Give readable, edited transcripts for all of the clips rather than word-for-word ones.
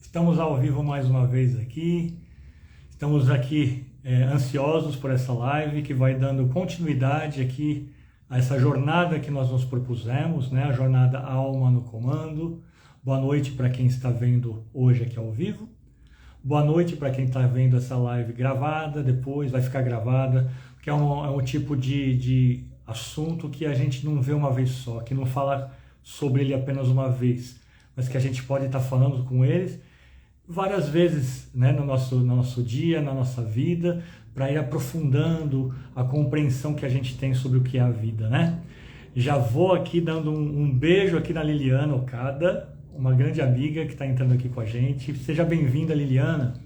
Estamos ao vivo mais uma vez aqui. Estamos aqui ansiosos por essa live que vai dando continuidade aqui a essa jornada que nós nos propusemos, né? A jornada Alma no Comando. Boa noite para quem está vendo hoje aqui ao vivo. Boa noite para quem está vendo essa live gravada, depois vai ficar gravada, porque é um tipo de assunto que a gente não vê uma vez só, que não fala sobre ele apenas uma vez, mas que a gente pode estar falando com eles várias vezes, né, no nosso dia, na nossa vida, para ir aprofundando a compreensão que a gente tem sobre o que é a vida, né? Já vou aqui dando um beijo aqui na Liliana Okada, uma grande amiga que está entrando aqui com a gente. Seja bem-vinda, Liliana.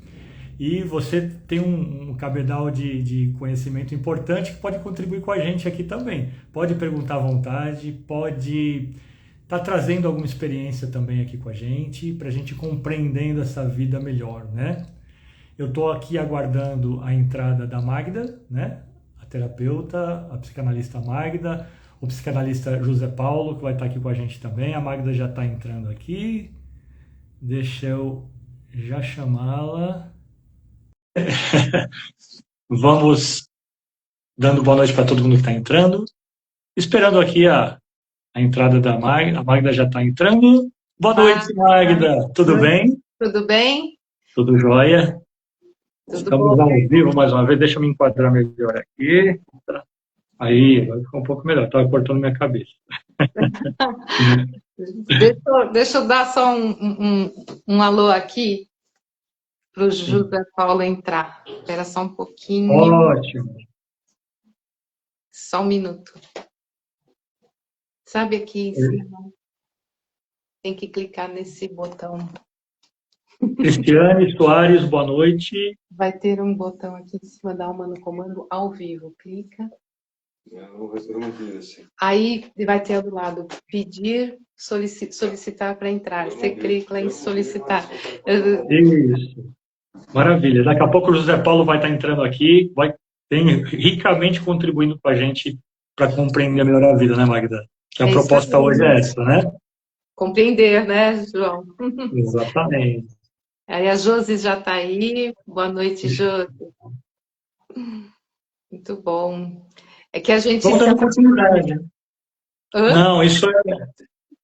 E você tem um cabedal de conhecimento importante que pode contribuir com a gente aqui também. Pode perguntar à vontade, pode estar trazendo alguma experiência também aqui com a gente, para a gente compreendendo essa vida melhor, né? Eu estou aqui aguardando a entrada da Magda, né? A terapeuta, a psicanalista Magda, o psicanalista José Paulo, que vai estar aqui com a gente também. A Magda já está entrando aqui. Deixa eu já chamá-la. Vamos dando boa noite para todo mundo que está entrando. Esperando aqui a entrada da Magda. A Magda já está entrando. Boa noite, Magda. Tudo bem? Tudo bem? Tudo jóia? Tudo Estamos bom. ao vivo mais uma vez. Deixa eu me enquadrar melhor aqui. Aí, agora ficou um pouco melhor. Estava cortando minha cabeça. Deixa eu dar só um alô aqui para o José Paulo entrar. Espera só um pouquinho. Ótimo. Só um minuto. Sabe aqui em cima? Tem que clicar nesse botão. Cristiane Soares, boa noite. Vai ter um botão aqui em cima da Alma no Comando ao vivo. Clica. Aí vai ter do lado pedir, solicitar para entrar. Você clica em solicitar. Isso. Maravilha. Daqui a pouco o José Paulo vai estar entrando aqui, tem ricamente contribuindo com a gente para compreender melhor a vida, né, Magda? Que a proposta hoje é essa, né? Compreender, né, João? Exatamente. Aí a Josi já está aí. Boa noite, Josi. Muito bom. É que a gente... Vamos dando continuidade. Não, isso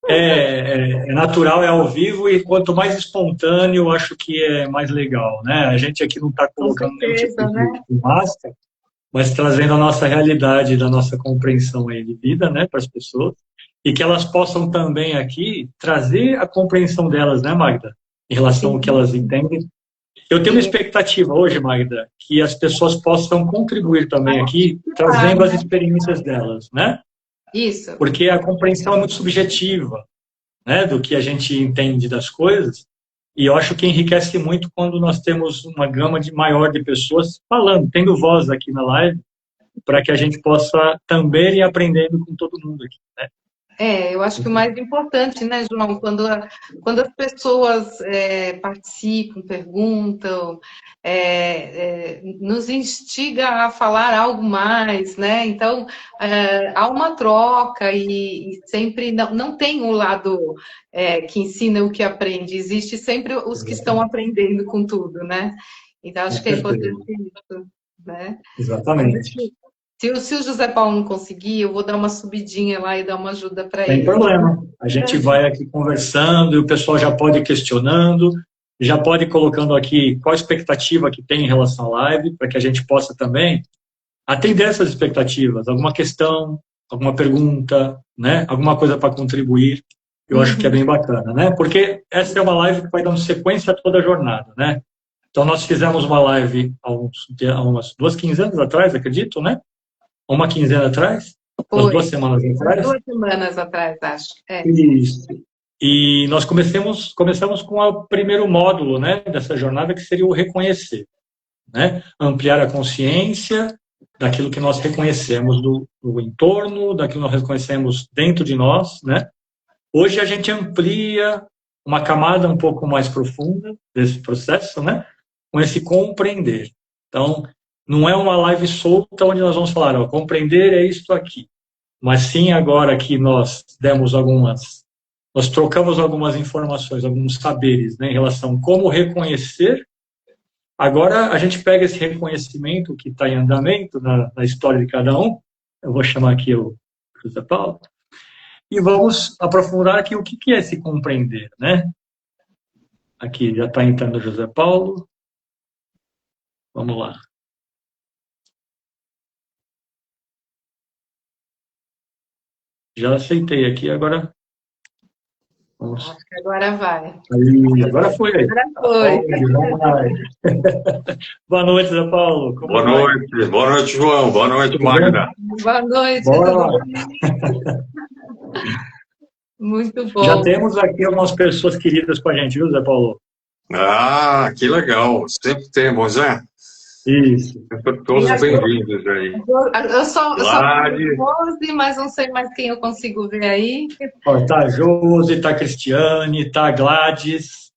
é natural, é ao vivo, e quanto mais espontâneo, eu acho que é mais legal, né? A gente aqui não está colocando nenhum tipo de máscara, mas trazendo a nossa realidade, da nossa compreensão aí de vida, né, para as pessoas, e que elas possam também aqui trazer a compreensão delas, né, Magda? Em relação ao que elas entendem. Eu tenho uma expectativa hoje, Magda, que as pessoas possam contribuir também aqui, trazendo as experiências delas, né? Isso. Porque a compreensão é muito subjetiva, né, do que a gente entende das coisas, e eu acho que enriquece muito quando nós temos uma gama maior de pessoas falando, tendo voz aqui na live, para que a gente possa também ir aprendendo com todo mundo aqui, né? Eu acho que o mais importante, né, João, quando as pessoas participam, perguntam, nos instiga a falar algo mais, né? Então, há uma troca e sempre não tem um lado que ensina o que aprende, existe sempre os que estão aprendendo com tudo, né? Então, acho que é importante isso, né? Exatamente. Se o José Paulo não conseguir, eu vou dar uma subidinha lá e dar uma ajuda para ele. Sem problema. A gente vai aqui conversando e o pessoal já pode ir questionando, já pode ir colocando aqui qual a expectativa que tem em relação à live, para que a gente possa também atender essas expectativas. Alguma questão, alguma pergunta, né? Alguma coisa para contribuir. Eu acho que é bem bacana, né? Porque essa é uma live que vai dando sequência a toda a jornada, né? Então, nós fizemos uma live há umas 2 quinzenas atrás, acredito, né? Uma quinzena atrás? Umas 2 semanas atrás? 2 semanas atrás, acho. Isso. E nós começamos com o primeiro módulo, né, dessa jornada, que seria o reconhecer, né? Ampliar a consciência daquilo que nós reconhecemos do entorno, daquilo que nós reconhecemos dentro de nós, né? Hoje a gente amplia uma camada um pouco mais profunda desse processo, né? Com esse compreender. Então, não é uma live solta onde nós vamos falar, ó, compreender é isto aqui. Mas sim, agora que nós demos algumas nós trocamos algumas informações, alguns saberes, né, em relação a como reconhecer. Agora, a gente pega esse reconhecimento que está em andamento na história de cada um, eu vou chamar aqui o José Paulo, e vamos aprofundar aqui o que é se compreender, né? Aqui já está entrando o José Paulo. Vamos lá. Já aceitei aqui, agora vamos. Acho que agora vai. Aí, agora foi. Agora foi. Boa noite, Zé Paulo. Como Boa vai? noite. Boa noite, João. Boa noite, Magda. Boa noite. Bora. Muito bom. Já temos aqui algumas pessoas queridas com a gente, viu, Zé Paulo? Ah, que legal. Sempre temos, né? Isso. Todos bem-vindos aí. Eu sou Lari. Rose, mas não sei mais quem eu consigo ver aí. Ó, tá a Josi, tá a Cristiane, tá a Gladys,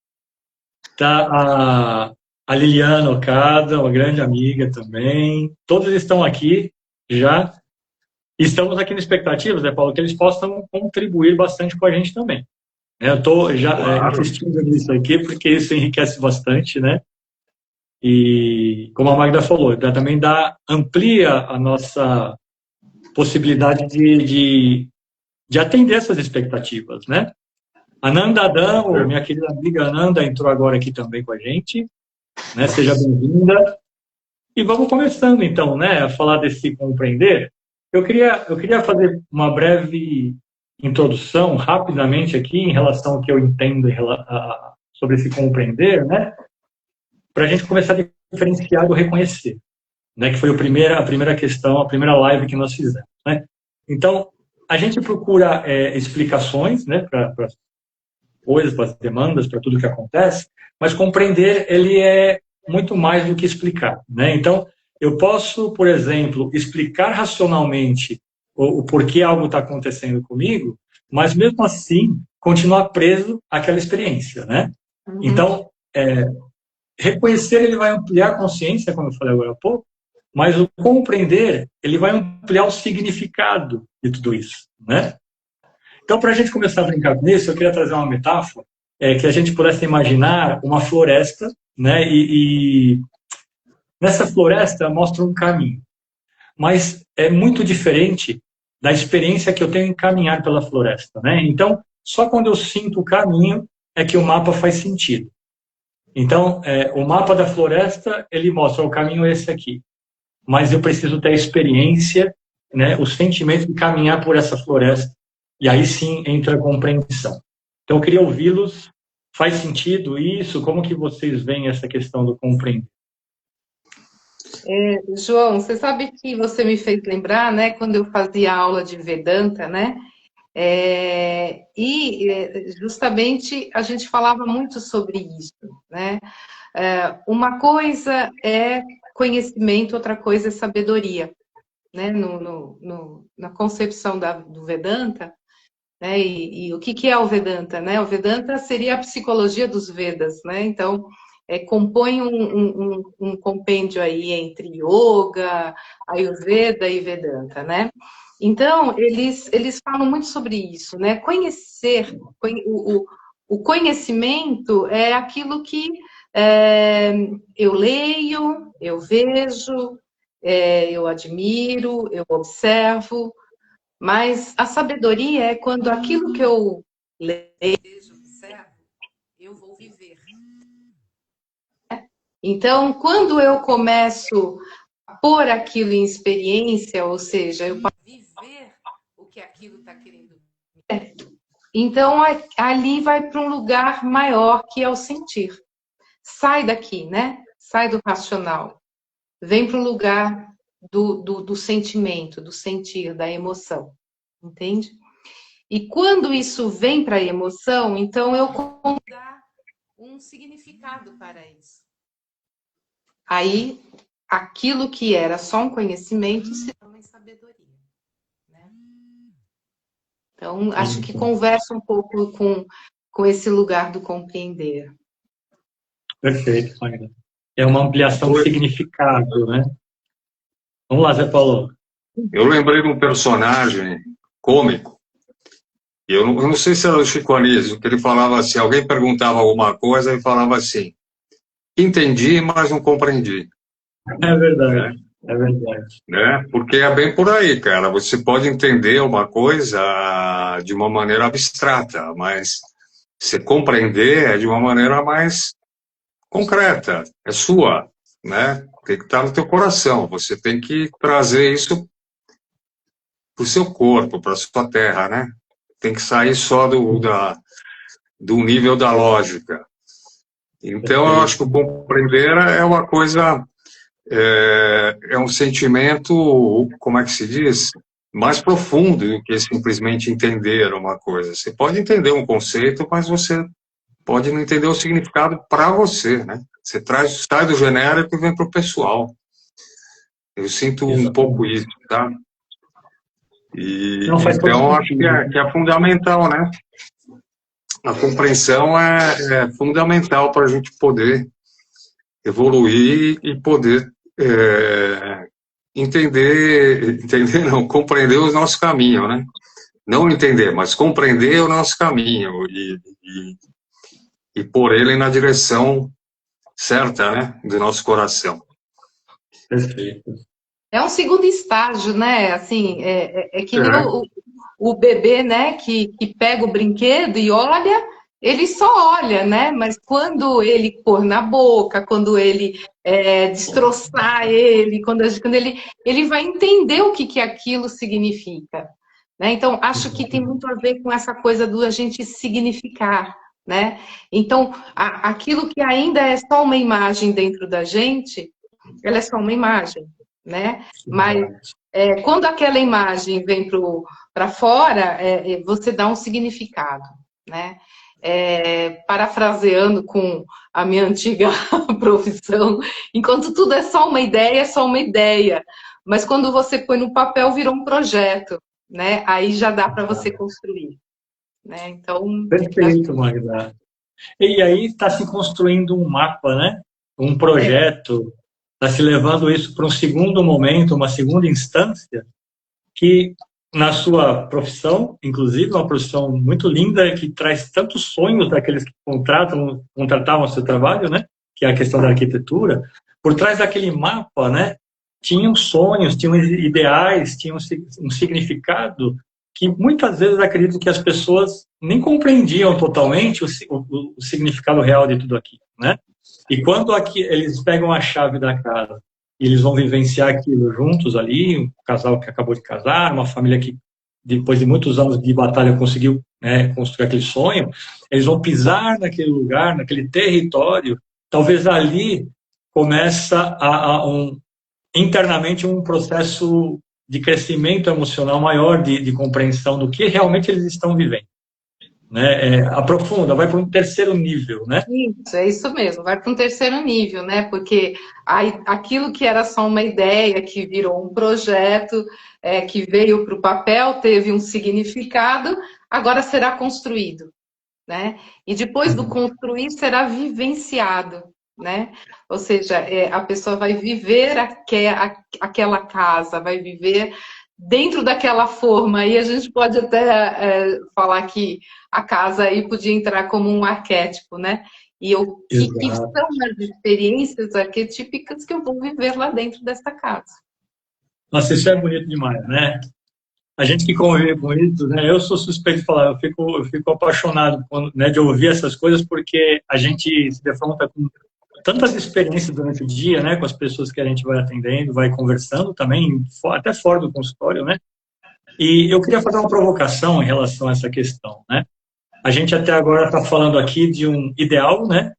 tá a Liliana Okada, uma grande amiga também. Todos estão aqui já. Estamos aqui na expectativa, Zé Paulo, que eles possam contribuir bastante com a gente também. Eu estou já insistindo nisso aqui, porque isso enriquece bastante, né? E, como a Magda falou, também amplia a nossa possibilidade de atender essas expectativas, né? A Nanda Adão, minha querida amiga Nanda, entrou agora aqui também com a gente, né? Seja bem-vinda. E vamos começando, então, né, a falar desse compreender. Eu queria fazer uma breve introdução, rapidamente aqui, em relação ao que eu entendo sobre esse compreender, né? Para a gente começar a diferenciar do reconhecer, né? Que foi a primeira questão, a primeira live que nós fizemos, né? Então, a gente procura explicações, né, para as coisas, para as demandas, para tudo que acontece, mas compreender, ele é muito mais do que explicar, né? Então, eu posso, por exemplo, explicar racionalmente o porquê algo está acontecendo comigo, mas mesmo assim continuar preso àquela experiência, né? Uhum. Então, reconhecer, ele vai ampliar a consciência, como eu falei agora há pouco, mas o compreender, ele vai ampliar o significado de tudo isso, né? Então, para a gente começar a brincar com isso, eu queria trazer uma metáfora que a gente pudesse imaginar uma floresta, né? E nessa floresta mostra um caminho, mas é muito diferente da experiência que eu tenho em caminhar pela floresta, né? Então, só quando eu sinto o caminho é que o mapa faz sentido. Então, o mapa da floresta, ele mostra o caminho é esse aqui, mas eu preciso ter a experiência, né, o sentimento de caminhar por essa floresta, e aí sim entra a compreensão. Então, eu queria ouvi-los. Faz sentido isso? Como que vocês veem essa questão do compreender? João, você sabe que você me fez lembrar, né, quando eu fazia aula de Vedanta, né? Justamente a gente falava muito sobre isso, né? Uma coisa é conhecimento, outra coisa é sabedoria, né? Na concepção do Vedanta, né? E o que é o Vedanta, né? O Vedanta seria a psicologia dos Vedas, né? Então, compõe um compêndio aí entre Yoga, Ayurveda e Vedanta, né? Então, eles falam muito sobre isso, né? O conhecimento é aquilo que eu leio, eu vejo, eu admiro, eu observo, mas a sabedoria é quando aquilo que eu leio, vejo, observo, eu vou viver. Então, quando eu começo a pôr aquilo em experiência, ou seja, eu posso viver o que aquilo está querendo dizer, então ali vai para um lugar maior, que é o sentir. Sai daqui, né? Sai do racional. Vem para o lugar do sentimento, do sentir, da emoção. Entende? E quando isso vem para a emoção, então eu consigo dar um significado para isso. Aí, aquilo que era só um conhecimento se torna em sabedoria. Né? Então, acho que conversa um pouco com esse lugar do compreender. Perfeito, Magda. É uma ampliação do significado, né? Vamos lá, Zé Paulo. Eu lembrei de um personagem cômico Eu não sei se era o Chico Anísio, que ele falava assim, alguém perguntava alguma coisa e falava assim, entendi, mas não compreendi. É Né? verdade, é verdade. Né? Porque é bem por aí, cara. Você pode entender uma coisa de uma maneira abstrata, mas você compreender é de uma maneira mais concreta, é sua, né? Tem que estar no teu coração. Você tem que trazer isso para o seu corpo, para a sua terra, né? Tem que sair só do nível da lógica. Então, eu acho que o compreender é uma coisa, é um sentimento, como é que se diz? Mais profundo do que simplesmente entender uma coisa. Você pode entender um conceito, mas você pode não entender o significado para você, né? Você sai do genérico e vem para o pessoal. Eu sinto um pouco isso, tá? E, Não faz todo então, acho sentido. que é fundamental, né? A compreensão é fundamental para a gente poder evoluir e poder entender não, compreender o nosso caminho, né? Não entender, mas compreender o nosso caminho e pôr ele na direção certa, né? Do nosso coração. Perfeito. É um segundo estágio, né? Assim, é que nem o bebê, né? Que pega o brinquedo e olha, ele só olha, né? Mas quando ele pôr na boca, quando ele destroçar ele, quando ele vai entender o que aquilo significa, né? Então, acho que tem muito a ver com essa coisa do a gente significar, né? Então, aquilo que ainda é só uma imagem dentro da gente, ela é só uma imagem, né? Mas quando aquela imagem vem para fora, você dá um significado, né? Parafraseando com a minha antiga profissão, enquanto tudo é só uma ideia, é só uma ideia. Mas quando você põe no papel, virou um projeto, né? Aí já dá para você construir, né? Então, Perfeito, Magda. E aí está se construindo um mapa, né? Um projeto, está se levando isso para um segundo momento, uma segunda instância, que na sua profissão, inclusive, uma profissão muito linda, que traz tantos sonhos daqueles que contratavam o seu trabalho, né? Que é a questão da arquitetura. Por trás daquele mapa, né? Tinham sonhos, tinham ideais, tinham um significado que muitas vezes acredito que as pessoas nem compreendiam totalmente o significado real de tudo aquilo, né? E quando eles pegam a chave da casa e eles vão vivenciar aquilo juntos ali, um casal que acabou de casar, uma família que depois de muitos anos de batalha conseguiu, né, construir aquele sonho, eles vão pisar naquele lugar, naquele território, talvez ali começa internamente um processo de crescimento emocional maior, de compreensão do que realmente eles estão vivendo. Né? Aprofunda, vai para um terceiro nível, né? Isso, é isso mesmo, vai para um terceiro nível, né? Porque aquilo que era só uma ideia, que virou um projeto, que veio para o papel, teve um significado, agora será construído, né? E depois do construir, será vivenciado, né? Ou seja, a pessoa vai viver aquela casa, vai viver dentro daquela forma. Aí a gente pode até falar que a casa aí podia entrar como um arquétipo, né? E que são as experiências arquetípicas que eu vou viver lá dentro dessa casa. Nossa, isso é bonito demais, né? A gente que convive com isso, né? Eu sou suspeito de falar, eu fico apaixonado, né, de ouvir essas coisas, porque a gente se defronta com tantas experiências durante o dia, né, com as pessoas que a gente vai atendendo, vai conversando também, até fora do consultório, né? E eu queria fazer uma provocação em relação a essa questão, né? A gente até agora está falando aqui de um ideal, né?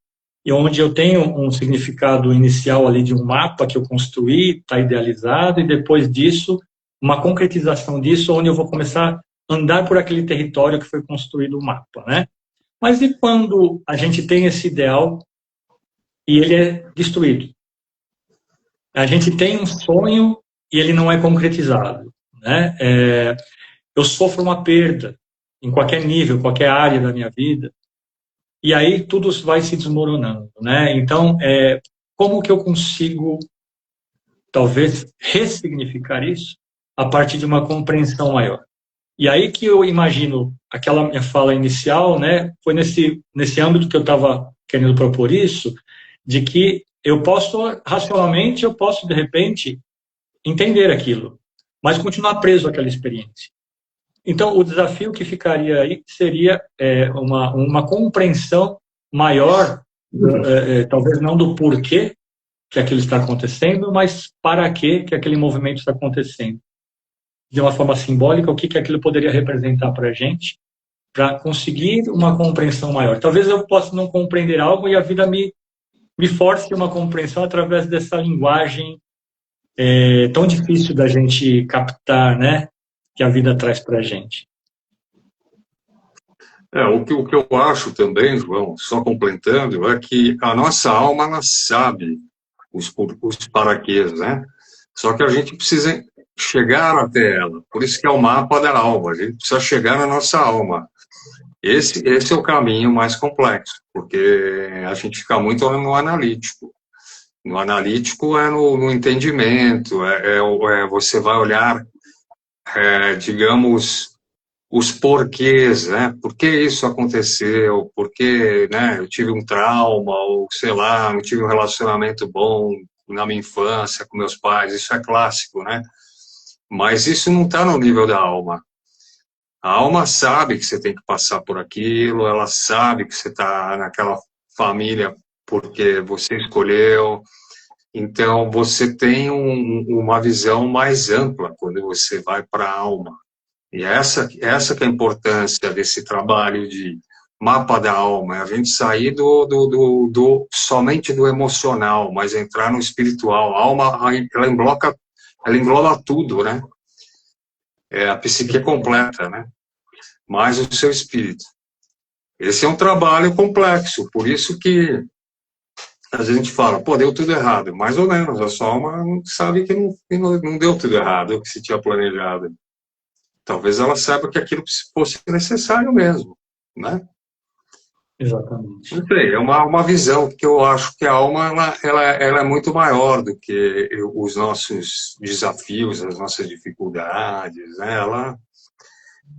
E onde eu tenho um significado inicial ali de um mapa que eu construí, está idealizado, e depois disso, uma concretização disso, onde eu vou começar a andar por aquele território que foi construído o mapa, né? Mas e quando a gente tem esse ideal e ele é destruído? A gente tem um sonho e ele não é concretizado, né? Eu sofro uma perda em qualquer nível, qualquer área da minha vida, e aí tudo vai se desmoronando, né? Então, como que eu consigo, talvez, ressignificar isso a partir de uma compreensão maior? E aí que eu imagino, aquela minha fala inicial, né, foi nesse âmbito que eu estava querendo propor isso, de que eu posso, racionalmente, eu posso, de repente, entender aquilo, mas continuar preso àquela experiência. Então, o desafio que ficaria aí seria uma compreensão maior, talvez não do porquê que aquilo está acontecendo, mas para que aquele movimento está acontecendo. De uma forma simbólica, o que aquilo poderia representar para a gente, para conseguir uma compreensão maior. Talvez eu possa não compreender algo e a vida me force uma compreensão através dessa linguagem tão difícil da gente captar, né? Que a vida traz para a gente. O que eu acho também, João, só completando, é que a nossa alma, ela sabe os paraquês, né? Só que a gente precisa chegar até ela. Por isso que é o mapa da alma. A gente precisa chegar na nossa alma. Esse é o caminho mais complexo, porque a gente fica muito no analítico. No analítico é no entendimento, você vai olhar, digamos, os porquês, né? Por que isso aconteceu? Por que, né, eu tive um trauma, ou sei lá, não tive um relacionamento bom na minha infância com meus pais, isso é clássico, né? Mas isso não está no nível da alma. A alma sabe que você tem que passar por aquilo, ela sabe que você está naquela família porque você escolheu. Então, você tem uma visão mais ampla quando você vai para a alma. E essa que é a importância desse trabalho de mapa da alma, é a gente sair somente do emocional, mas entrar no espiritual. A alma, ela engloba tudo, né? É a psique completa, né? Mais o seu espírito. Esse é um trabalho complexo, por isso que às vezes a gente fala, pô, deu tudo errado. Mais ou menos, a sua alma sabe que não deu tudo errado, o que se tinha planejado. Talvez ela saiba que aquilo fosse necessário mesmo, né? Exatamente. Não sei, é uma visão que eu acho que a alma ela é muito maior do que os nossos desafios, as nossas dificuldades, né?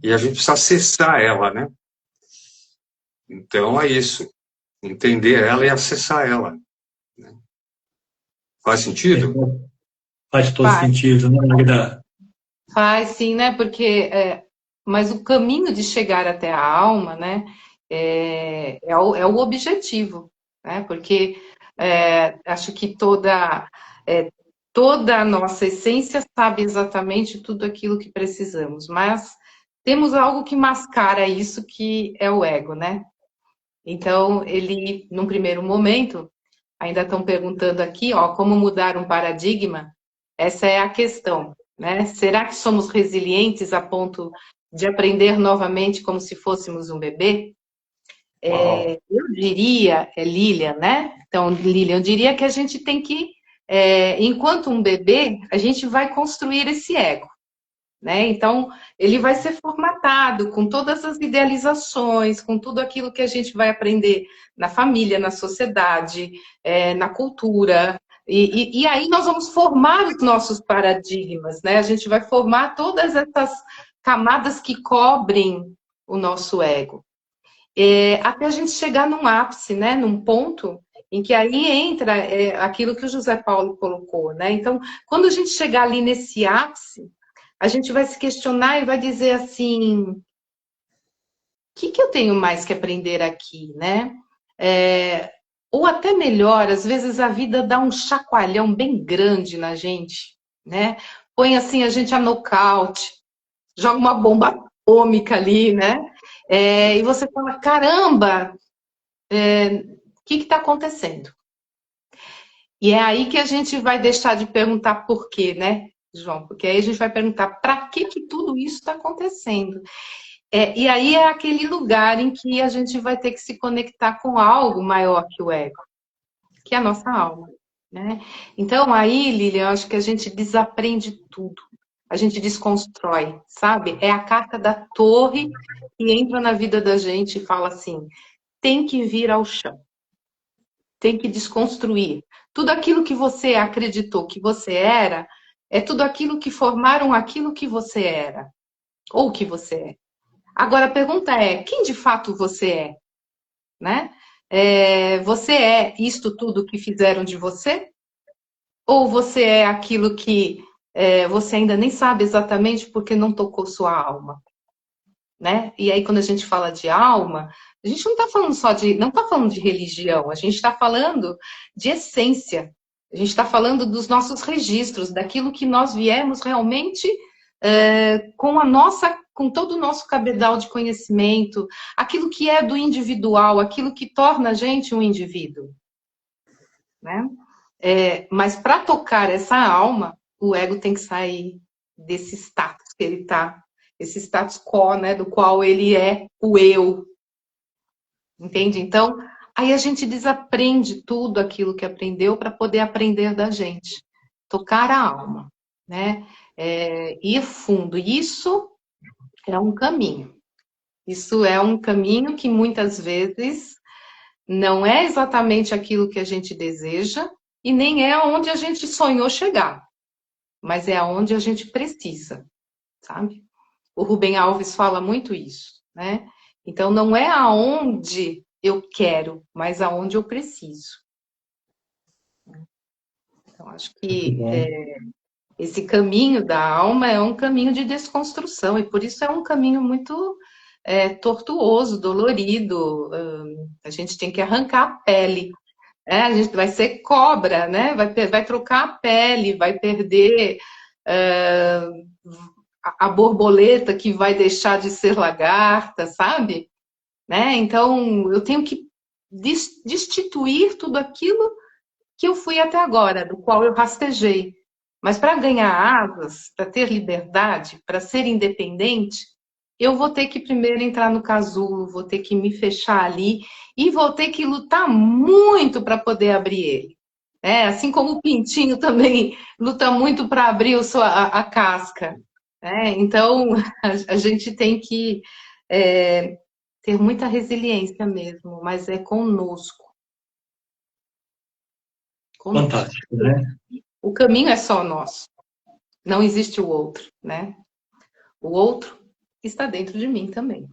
E a gente precisa acessar ela, né? Então é isso, entender ela e acessar ela. Né? Faz sentido? Faz todo sentido, né, Magda? Faz sim, né? Porque, mas o caminho de chegar até a alma, né? É o objetivo, né? Porque acho que toda a nossa essência sabe exatamente tudo aquilo que precisamos, mas temos algo que mascara isso, que é o ego, né? Então, ele, num primeiro momento, ainda estão perguntando aqui, ó, como mudar um paradigma? Essa é a questão, né? Será que somos resilientes a ponto de aprender novamente como se fôssemos um bebê? Eu diria, Lilian, né? Então, Lilian, eu diria que a gente tem que, enquanto um bebê, a gente vai construir esse ego. Né? Então, ele vai ser formatado com todas as idealizações, com tudo aquilo que a gente vai aprender na família, na sociedade, na cultura. E aí nós vamos formar os nossos paradigmas, né? A gente vai formar todas essas camadas que cobrem o nosso ego. Até a gente chegar num ápice, né? Num ponto em que aí entra aquilo que o José Paulo colocou, né? Então, quando a gente chegar ali nesse ápice, a gente vai se questionar e vai dizer assim, o que eu tenho mais que aprender aqui, né? Ou até melhor, às vezes a vida dá um chacoalhão bem grande na gente, né? Põe assim a gente a nocaute, joga uma bomba atômica ali, né? E você fala, caramba, o que está acontecendo? E é aí que a gente vai deixar de perguntar por quê, né, João? Porque aí a gente vai perguntar para que tudo isso está acontecendo. E aí é aquele lugar em que a gente vai ter que se conectar com algo maior que o ego, que é a nossa alma, né? Então aí, Lilian, eu acho que a gente desaprende tudo. A gente desconstrói, sabe? É a carta da torre que entra na vida da gente e fala assim, tem que vir ao chão. Tem que desconstruir. Tudo aquilo que você acreditou que você era, é tudo aquilo que formaram aquilo que você era. ou o que você é. Agora a pergunta é, quem de fato você é? Né? Você é isto tudo que fizeram de você? Ou você é aquilo que você ainda nem sabe exatamente porque não tocou sua alma? Né? E aí, quando a gente fala de alma, a gente não está falando não está falando de religião, a gente está falando de essência. A gente está falando dos nossos registros, daquilo que nós viemos realmente com todo o nosso cabedal de conhecimento, aquilo que é do individual, aquilo que torna a gente um indivíduo. Né? Mas para tocar essa alma, o ego tem que sair desse status que ele está, esse status quo, né, do qual ele é o eu. Entende? Então, aí a gente desaprende tudo aquilo que aprendeu para poder aprender da gente. Tocar a alma, né? Ir fundo. Isso é um caminho. Isso é um caminho que muitas vezes não é exatamente aquilo que a gente deseja e nem é onde a gente sonhou chegar, mas é aonde a gente precisa, sabe? O Rubem Alves fala muito isso, né? Então, não é aonde eu quero, mas aonde eu preciso. Então, acho que esse caminho da alma é um caminho de desconstrução, e por isso é um caminho muito tortuoso, dolorido. A gente tem que arrancar a pele. A gente vai ser cobra, né? Vai trocar a pele, vai perder a borboleta que vai deixar de ser lagarta, sabe? Né? Então, eu tenho que destituir tudo aquilo que eu fui até agora, do qual eu rastejei. Mas para ganhar asas, para ter liberdade, para ser independente, eu vou ter que primeiro entrar no casulo, vou ter que me fechar ali e vou ter que lutar muito para poder abrir ele. Assim como o pintinho também luta muito para abrir a casca. Então, a gente tem que ter muita resiliência mesmo, mas é conosco. Fantástico, né? O caminho é só nosso. Não existe o outro, né? O outro está dentro de mim também.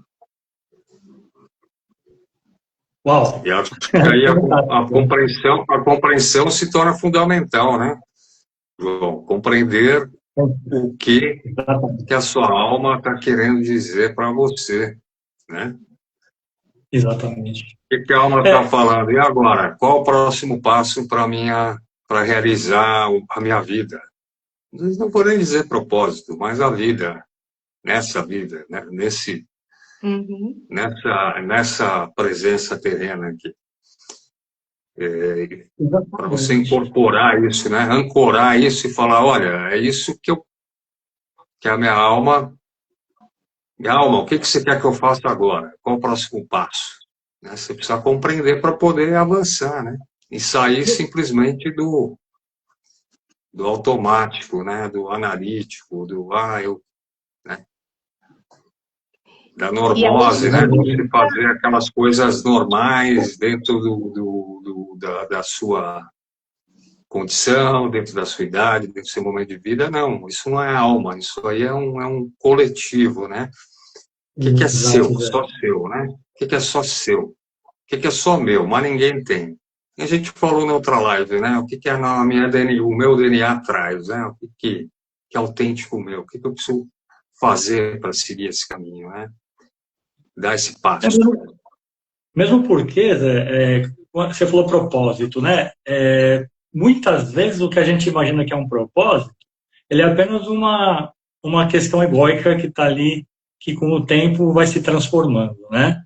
Uau! E acho que aí a compreensão se torna fundamental, né, João? Compreender o que a sua alma está querendo dizer para você, né? Exatamente. O que a alma está falando? E agora? Qual o próximo passo para realizar a minha vida? Não vou nem dizer propósito, mas a vida, nessa vida, né? Nessa presença terrena aqui. Para você incorporar isso, né? Ancorar isso e falar, olha, é isso que a minha alma, o que você quer que eu faça agora? Qual o próximo passo? Né? Você precisa compreender para poder avançar, né? E sair simplesmente do automático, né? Do analítico, né? Da normose, né? De você fazer aquelas coisas normais dentro da sua condição, dentro da sua idade, dentro do seu momento de vida. Não, isso não é alma, isso aí é um coletivo, né? O que é seu, só seu, né? O que é só seu? O que é só meu, mas ninguém tem? E a gente falou na outra live, né? O que é o meu DNA traz, né? O que é autêntico meu? O que eu preciso fazer para seguir esse caminho, né? Dar esse passo. Mesmo porque, você falou propósito, né? Muitas vezes o que a gente imagina que é um propósito, ele é apenas uma questão egóica que está ali, que com o tempo vai se transformando, né?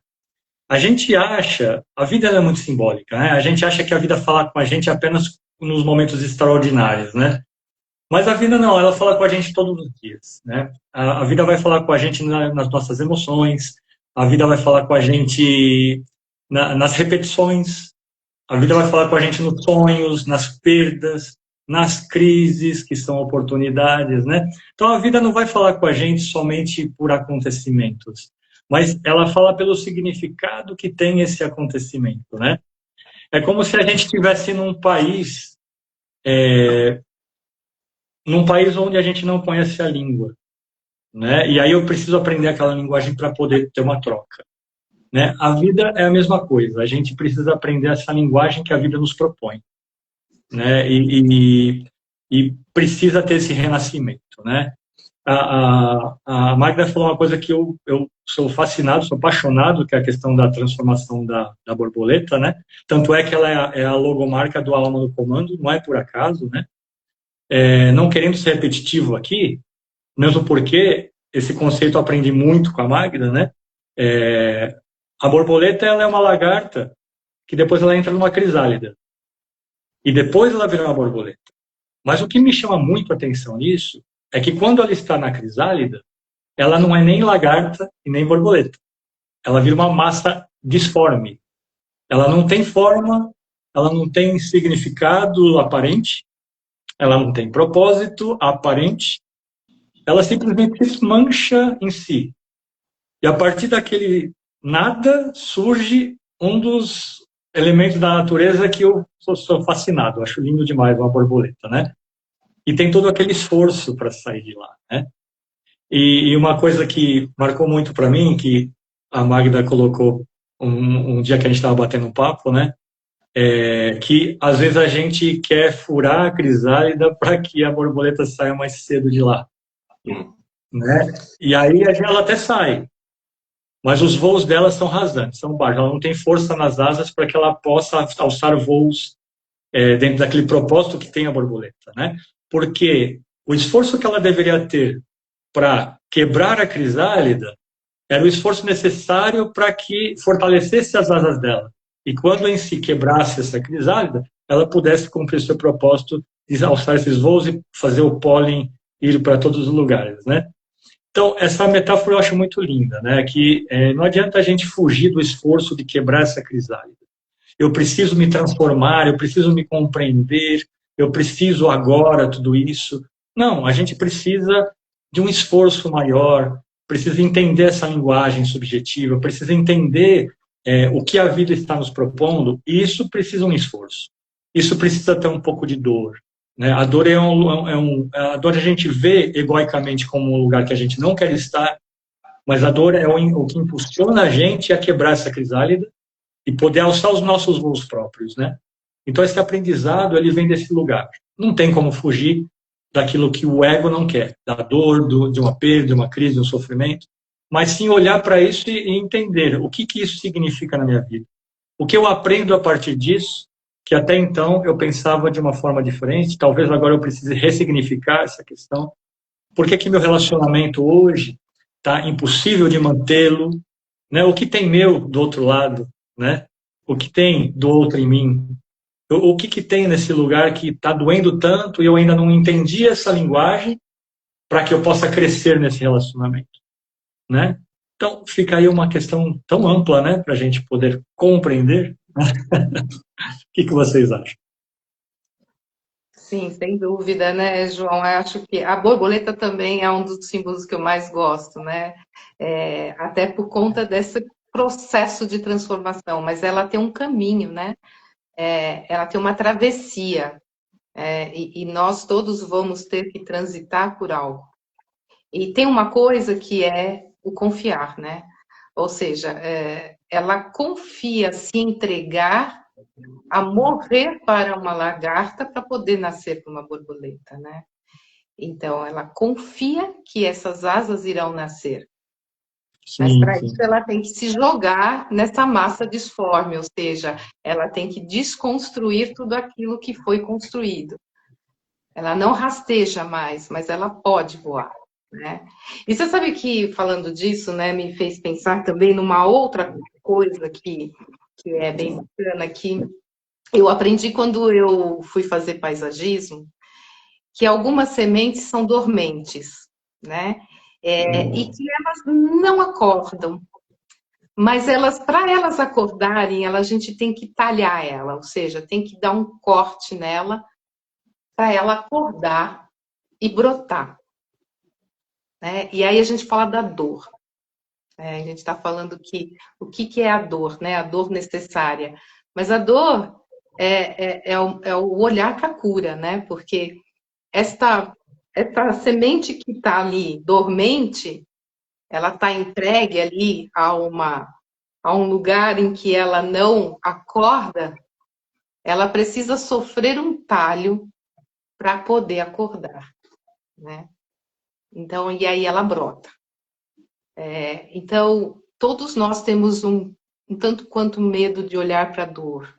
A gente acha, a vida é muito simbólica, né? A gente acha que a vida fala com a gente apenas nos momentos extraordinários, né? Mas a vida não, ela fala com a gente todos os dias, né? A vida vai falar com a gente nas nossas emoções, a vida vai falar com a gente nas repetições, a vida vai falar com a gente nos sonhos, nas perdas, nas crises, que são oportunidades, né? Então a vida não vai falar com a gente somente por acontecimentos, mas ela fala pelo significado que tem esse acontecimento, né? É como se a gente estivesse num país onde a gente não conhece a língua. né? E aí eu preciso aprender aquela linguagem para poder ter uma troca, né? A vida é a mesma coisa, a gente precisa aprender essa linguagem que a vida nos propõe, né? E precisa ter esse renascimento, né? A Magda falou uma coisa que eu sou fascinado, sou apaixonado, que é a questão da transformação da borboleta, né? Tanto é que ela é a logomarca do Alma no Comando, não é por acaso, né? Não querendo ser repetitivo aqui, mesmo porque esse conceito eu aprendi muito com a Magda, né? A borboleta, ela é uma lagarta que depois ela entra numa crisálida. E depois ela vira uma borboleta. Mas o que me chama muito a atenção nisso é que quando ela está na crisálida, ela não é nem lagarta e nem borboleta. Ela vira uma massa disforme. Ela não tem forma, ela não tem significado aparente, ela não tem propósito aparente, ela simplesmente se mancha em si. E a partir daquele nada surge um dos elementos da natureza que eu sou fascinado, acho lindo demais uma borboleta, né? E tem todo aquele esforço para sair de lá, né? E uma coisa que marcou muito para mim, que a Magda colocou um dia que a gente estava batendo um papo, né? Que às vezes a gente quer furar a crisálida para que a borboleta saia mais cedo de lá, né? E aí ela até sai, mas os voos dela são rasantes, são baixos. Ela não tem força nas asas para que ela possa alçar voos dentro daquele propósito que tem a borboleta, né? Porque o esforço que ela deveria ter para quebrar a crisálida era o esforço necessário para que fortalecesse as asas dela. E quando em si quebrasse essa crisálida, ela pudesse cumprir seu propósito de alçar esses voos e fazer o pólen ir para todos os lugares, né? Então, essa metáfora eu acho muito linda, né? Que não adianta a gente fugir do esforço de quebrar essa crisálida. Eu preciso me transformar, eu preciso me compreender, eu preciso agora tudo isso. Não, a gente precisa de um esforço maior, precisa entender essa linguagem subjetiva, precisa entender o que a vida está nos propondo, e isso precisa de um esforço. Isso precisa ter um pouco de dor, né? A dor a dor a gente vê egoicamente como um lugar que a gente não quer estar, mas a dor é o que impulsiona a gente a quebrar essa crisálida e poder alçar os nossos voos próprios, né? Então esse aprendizado ele vem desse lugar. Não tem como fugir daquilo que o ego não quer, da dor, de uma perda, de uma crise, de um sofrimento, mas sim olhar para isso e entender o que isso significa na minha vida. O que eu aprendo a partir disso, que até então eu pensava de uma forma diferente, talvez agora eu precise ressignificar essa questão. Por que meu relacionamento hoje está impossível de mantê-lo? Né? O que tem meu do outro lado? Né? O que tem do outro em mim? O que tem nesse lugar que está doendo tanto e eu ainda não entendi essa linguagem para que eu possa crescer nesse relacionamento, né? Então, fica aí uma questão tão ampla, né, para a gente poder compreender. O que vocês acham? Sim, sem dúvida, né, João? Eu acho que a borboleta também é um dos símbolos que eu mais gosto, né? Até por conta desse processo de transformação, mas ela tem um caminho, né? Ela tem uma travessia, e nós todos vamos ter que transitar por algo. E tem uma coisa que é o confiar, né? Ou seja, ela confia se entregar a morrer para uma lagarta para poder nascer para uma borboleta, né? Então, ela confia que essas asas irão nascer. Mas para isso ela tem que se jogar nessa massa disforme, ou seja, ela tem que desconstruir tudo aquilo que foi construído. Ela não rasteja mais, mas ela pode voar, né? E você sabe que, falando disso, né, me fez pensar também numa outra coisa que é bem bacana, que eu aprendi quando eu fui fazer paisagismo, que algumas sementes são dormentes, né? E que elas não acordam. Mas para elas acordarem, a gente tem que talhar ela, ou seja, tem que dar um corte nela para ela acordar e brotar. Né? E aí a gente fala da dor. A gente está falando o que é a dor, né? A dor necessária. Mas a dor é o olhar que a cura, né? Porque esta essa semente que está ali dormente, ela está entregue ali a um lugar em que ela não acorda, ela precisa sofrer um talho para poder acordar, né? Então, e aí ela brota. Então, todos nós temos um tanto quanto medo de olhar para a dor,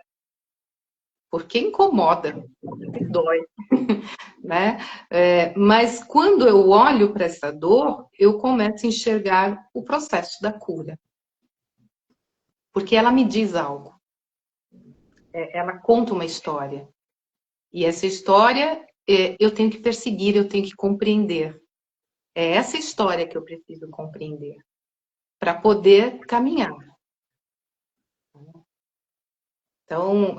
porque incomoda, porque dói, né? Mas quando eu olho para essa dor, eu começo a enxergar o processo da cura, porque ela me diz algo, ela conta uma história, e essa história eu tenho que perseguir, eu tenho que compreender. É essa história que eu preciso compreender para poder caminhar. Então,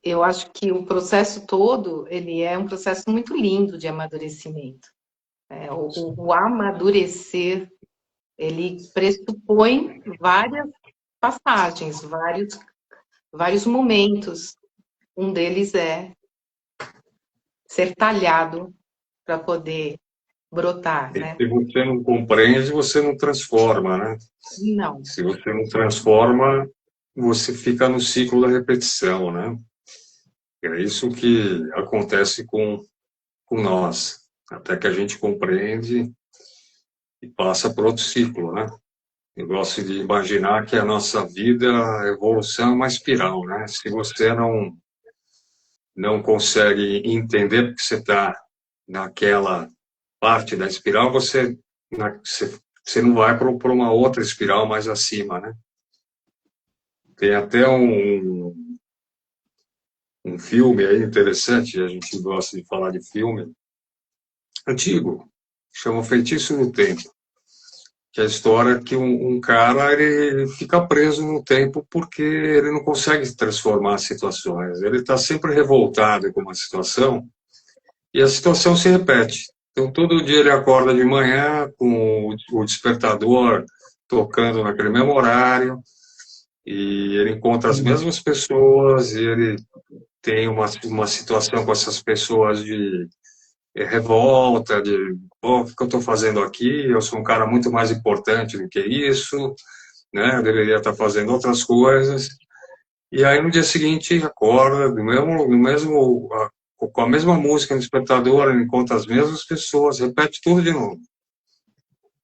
eu acho que o processo todo, ele é um processo muito lindo de amadurecimento. O amadurecer, ele pressupõe várias passagens, vários momentos. Um deles é ser talhado para poder brotar, né? Se você não compreende, você não transforma, né? Não. Se você não transforma, você fica no ciclo da repetição, né? É isso que acontece com nós, até que a gente compreende e passa por outro ciclo, né? Eu gosto de imaginar que a nossa vida, a evolução é uma espiral, né? Se você não consegue entender porque você está naquela parte da espiral, você não vai para uma outra espiral mais acima, né? Tem até um filme aí interessante, a gente gosta de falar de filme, antigo, chama O Feitiço do Tempo, que é a história que um cara ele fica preso no tempo porque ele não consegue transformar as situações. Ele está sempre revoltado com uma situação e a situação se repete. Então, todo dia ele acorda de manhã com o despertador tocando naquele mesmo horário e ele encontra as mesmas pessoas e ele tem uma situação com essas pessoas de revolta, de o que eu estou fazendo aqui? Eu sou um cara muito mais importante do que isso, né? Eu deveria estar fazendo outras coisas. E aí no dia seguinte acorda com a mesma música no despertador, ele encontra as mesmas pessoas, repete tudo de novo.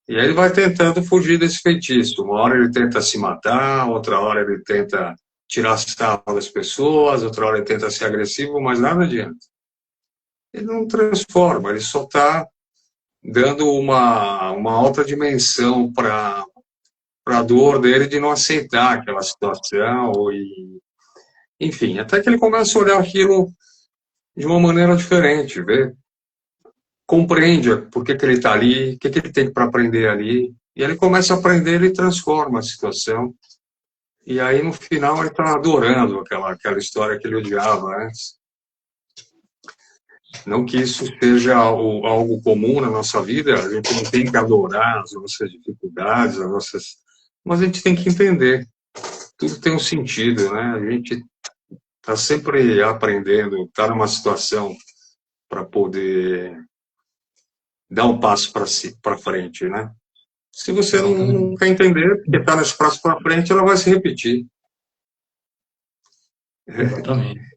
E aí ele vai tentando fugir desse feitiço. Uma hora ele tenta se matar, outra hora ele tenta tirar sarro das pessoas, outra hora ele tenta ser agressivo, mas nada adianta. Ele não transforma, ele só está dando uma outra dimensão para a dor dele de não aceitar aquela situação, enfim, até que ele começa a olhar aquilo de uma maneira diferente, vê? Compreende por que ele está ali, o que ele tem para aprender ali, e ele começa a aprender, ele transforma a situação, e aí no final ele está adorando aquela história que ele odiava antes. Não que isso seja algo comum na nossa vida, a gente não tem que adorar as nossas dificuldades, mas a gente tem que entender. Tudo tem um sentido, né? A gente está sempre aprendendo, está numa situação para poder dar um passo para frente, né? Se você não quer entender, porque está nesse passo para frente, ela vai se repetir. Exatamente.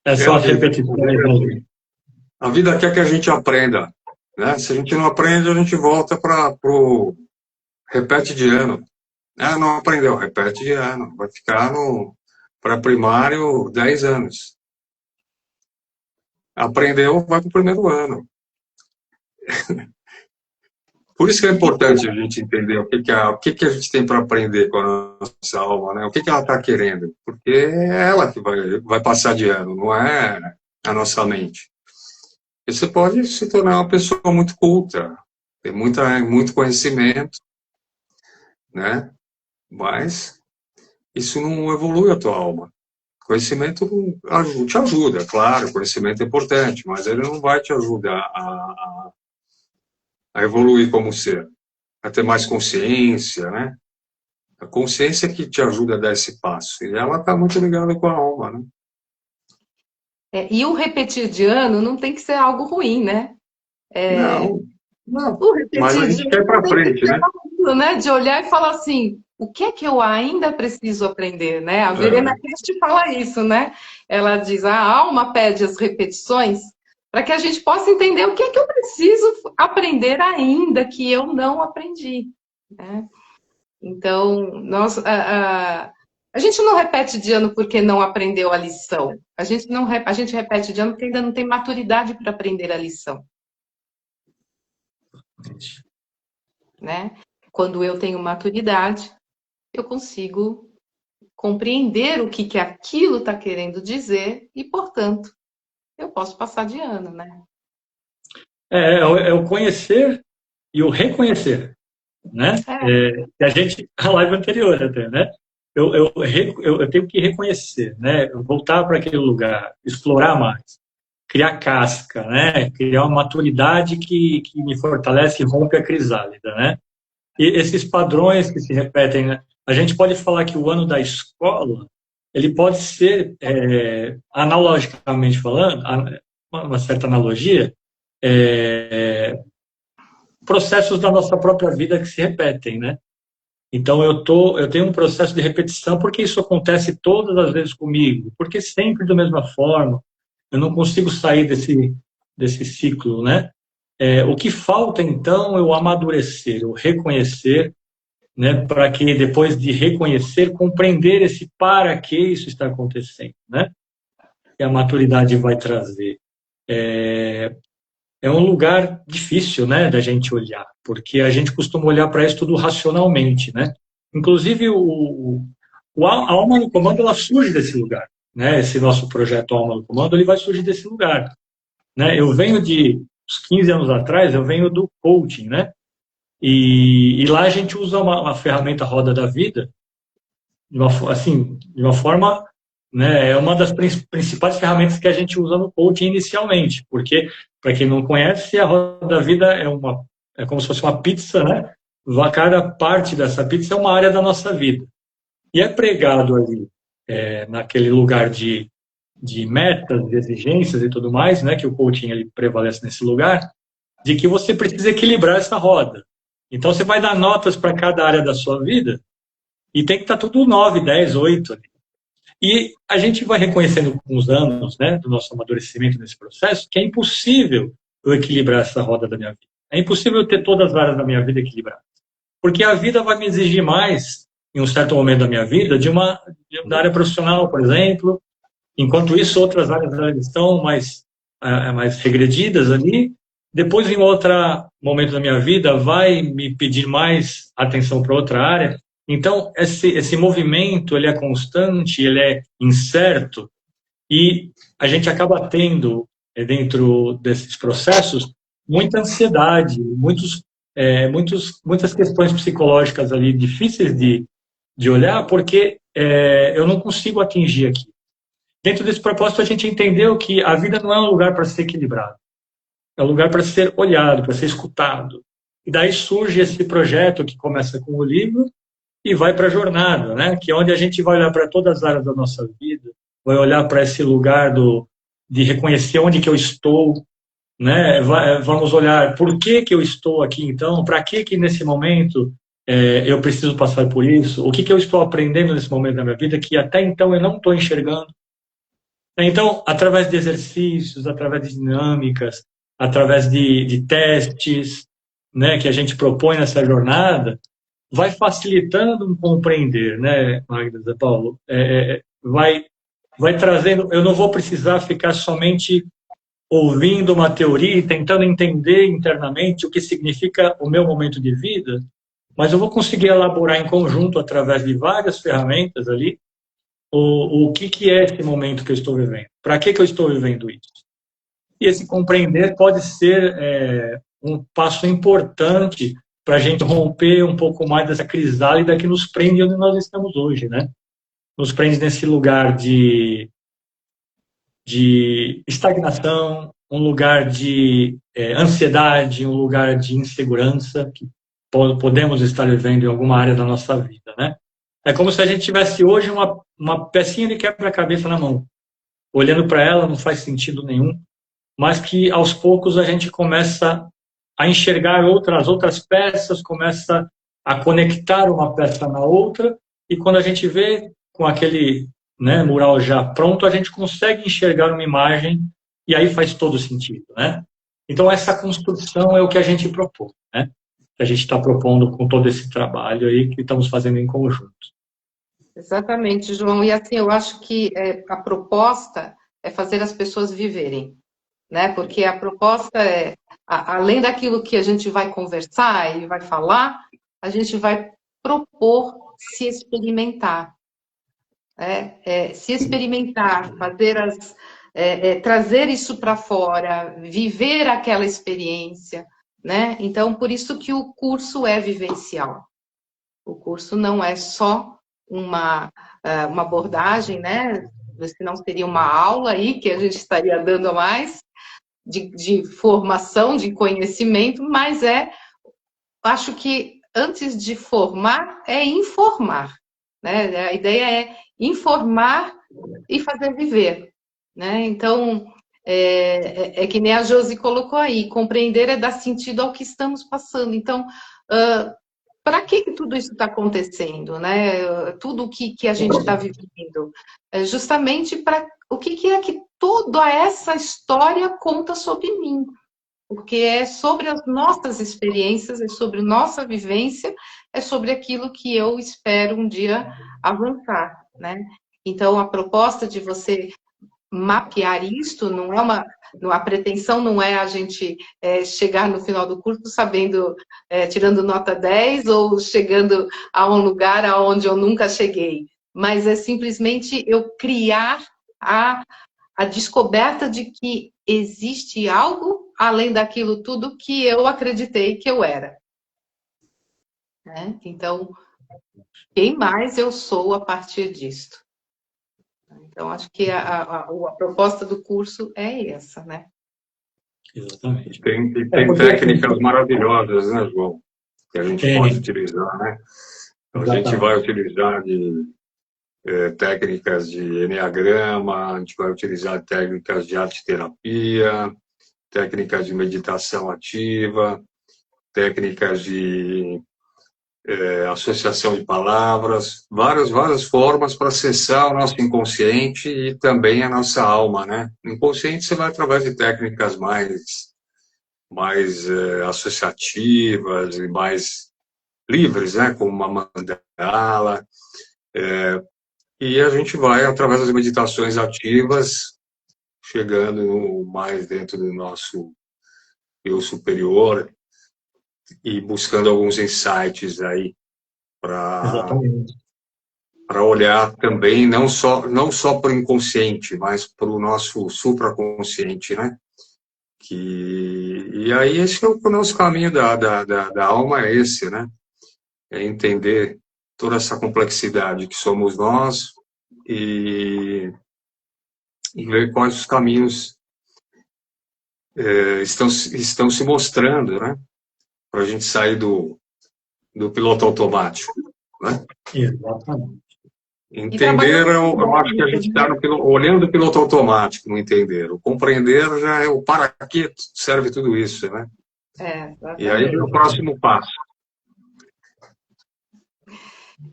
É só as repetições. A vida quer que a gente aprenda, né? Se a gente não aprende, a gente volta para o repete de ano. Não aprendeu, repete de ano. Vai ficar no pré-primário 10 anos. Aprendeu, vai para o primeiro ano. Por isso que é importante a gente entender o que a gente tem para aprender com a nossa alma, né? O que ela está querendo. Porque é ela que vai passar de ano, não é a nossa mente. E você pode se tornar uma pessoa muito culta, ter muito conhecimento, né? Mas isso não evolui a tua alma. Conhecimento te ajuda, claro, conhecimento é importante, mas ele não vai te ajudar a evoluir como ser, a ter mais consciência, né? A consciência que te ajuda a dar esse passo, e ela está muito ligada com a alma, né? E o repetir de ano não tem que ser algo ruim, né? Não, O repetir mas a de gente quer ano para tem que frente, ser né? algo, né? De olhar e falar assim, o que é que eu ainda preciso aprender, né? A Verena Kist fala isso, né? Ela diz, a alma pede as repetições para que a gente possa entender o que é que eu preciso aprender ainda que eu não aprendi, né? Então, a gente não repete de ano porque não aprendeu a lição. A gente repete de ano porque ainda não tem maturidade para aprender a lição, né? Quando eu tenho maturidade, eu consigo compreender o que aquilo está querendo dizer e, portanto, eu posso passar de ano, né? É o conhecer e o reconhecer, né? A live anterior até, né? Eu tenho que reconhecer, né? Voltar para aquele lugar, explorar mais, criar casca, né? Criar uma maturidade que me fortalece e rompe a crisálida, né? E esses padrões que se repetem, né? A gente pode falar que o ano da escola, ele pode ser, analogicamente falando, uma certa analogia, processos da nossa própria vida que se repetem, né? Então eu tenho um processo de repetição porque isso acontece todas as vezes comigo, porque sempre da mesma forma, eu não consigo sair desse ciclo, né? O que falta então é o amadurecer, o reconhecer, né? Para que depois de reconhecer, compreender esse para que isso está acontecendo, né? Que a maturidade vai trazer. É um lugar difícil, né, da gente olhar, porque a gente costuma olhar para isso tudo racionalmente, né? Inclusive, a Alma no Comando, ela surge desse lugar, né? Esse nosso projeto Alma no Comando, ele vai surgir desse lugar, né? Eu venho uns 15 anos atrás, eu venho do coaching, né? E lá a gente usa uma ferramenta Roda da Vida, de uma forma, né, é uma das principais ferramentas que a gente usa no coaching inicialmente, porque, para quem não conhece, a Roda da Vida é como se fosse uma pizza, né? Cada parte dessa pizza é uma área da nossa vida. E é pregado ali, naquele lugar de metas, de exigências e tudo mais, né, que o coaching ele prevalece nesse lugar, de que você precisa equilibrar essa roda. Então, você vai dar notas para cada área da sua vida e tem que estar tudo 9, 10, 8 ali. E a gente vai reconhecendo com os anos, né, do nosso amadurecimento nesse processo, que é impossível eu equilibrar essa roda da minha vida. É impossível eu ter todas as áreas da minha vida equilibradas. Porque a vida vai me exigir mais, em um certo momento da minha vida, da área profissional, por exemplo. Enquanto isso, outras áreas estão mais regredidas ali. Depois, em outro momento da minha vida, vai me pedir mais atenção para outra área. Então, esse movimento, ele é constante, ele é incerto, e a gente acaba tendo, dentro desses processos, muita ansiedade, muitas questões psicológicas ali difíceis de olhar, porque eu não consigo atingir aqui. Dentro desse propósito, a gente entendeu que a vida não é um lugar para ser equilibrado, é um lugar para ser olhado, para ser escutado. E daí surge esse projeto que começa com o livro e vai para a jornada, né? Que é onde a gente vai olhar para todas as áreas da nossa vida, vai olhar para esse lugar de reconhecer onde que eu estou, né? Vamos olhar por que eu estou aqui, então, para que nesse momento eu preciso passar por isso, o que eu estou aprendendo nesse momento da minha vida que até então eu não estou enxergando. Então, através de exercícios, através de dinâmicas, através de testes, né, que a gente propõe nessa jornada, vai facilitando um compreender, né, Magda, Zé Paulo? Vai trazendo. Eu não vou precisar ficar somente ouvindo uma teoria e tentando entender internamente o que significa o meu momento de vida, mas eu vou conseguir elaborar em conjunto, através de várias ferramentas ali, o que é esse momento que eu estou vivendo? Para que eu estou vivendo isso? E esse compreender pode ser um passo importante para a gente romper um pouco mais dessa crisálida que nos prende onde nós estamos hoje, né? Nos prende nesse lugar de estagnação, um lugar de ansiedade, um lugar de insegurança que podemos estar vivendo em alguma área da nossa vida, né? É como se a gente tivesse hoje uma pecinha de quebra-cabeça na mão. olhando para ela não faz sentido nenhum, mas que aos poucos a gente começa a enxergar outras peças, começa a conectar uma peça na outra, e quando a gente vê com aquele, né, mural já pronto, a gente consegue enxergar uma imagem e aí faz todo sentido, né? Então essa construção é o que a gente propõe, né? Que a gente está propondo com todo esse trabalho aí que estamos fazendo em conjunto. Exatamente, João. E assim, eu acho que a proposta é fazer as pessoas viverem, né? Porque a proposta é, além daquilo que a gente vai conversar e vai falar, a gente vai propor se experimentar. Se experimentar, fazer trazer isso para fora, viver aquela experiência, né? Então, por isso que o curso é vivencial. O curso não é só uma abordagem, né? Senão seria uma aula aí que a gente estaria dando a mais de formação, de conhecimento, mas acho que antes de formar, é informar, né? A ideia é informar e fazer viver, né? Então, que nem a Josi colocou aí, compreender é dar sentido ao que estamos passando. Então, para que tudo isso está acontecendo, né? Tudo o que a gente está vivendo, justamente para o que é que toda essa história conta sobre mim, porque é sobre as nossas experiências, é sobre nossa vivência, é sobre aquilo que eu espero um dia avançar, né? Então, a proposta de você mapear isto não é a pretensão não é a gente chegar no final do curso sabendo, tirando nota 10 ou chegando a um lugar aonde eu nunca cheguei, mas é simplesmente eu criar a descoberta de que existe algo além daquilo tudo que eu acreditei que eu era. Né? Então, quem mais eu sou a partir disto? Então, acho que a proposta do curso é essa, né? Exatamente. Tem técnicas maravilhosas, né, João? Que a gente pode utilizar, né? Então, a gente vai utilizar técnicas de enneagrama, a gente vai utilizar técnicas de arte-terapia, técnicas de meditação ativa, técnicas de associação de palavras, várias formas para acessar o nosso inconsciente e também a nossa alma, né? No inconsciente você vai através de técnicas mais associativas e mais livres, né? Como uma mandala, e a gente vai através das meditações ativas chegando mais dentro do nosso eu superior e buscando alguns insights aí para olhar também não só para o inconsciente, mas para o nosso supraconsciente, né? E aí esse é o nosso caminho da alma, é esse, né? É entender toda essa complexidade que somos nós e ver quais os caminhos estão se mostrando, né? Para a gente sair do piloto automático, né? Exatamente. Entender, eu acho que a gente está olhando o piloto automático, não entender. O compreender já é o para que serve tudo isso, né? E aí é o próximo passo.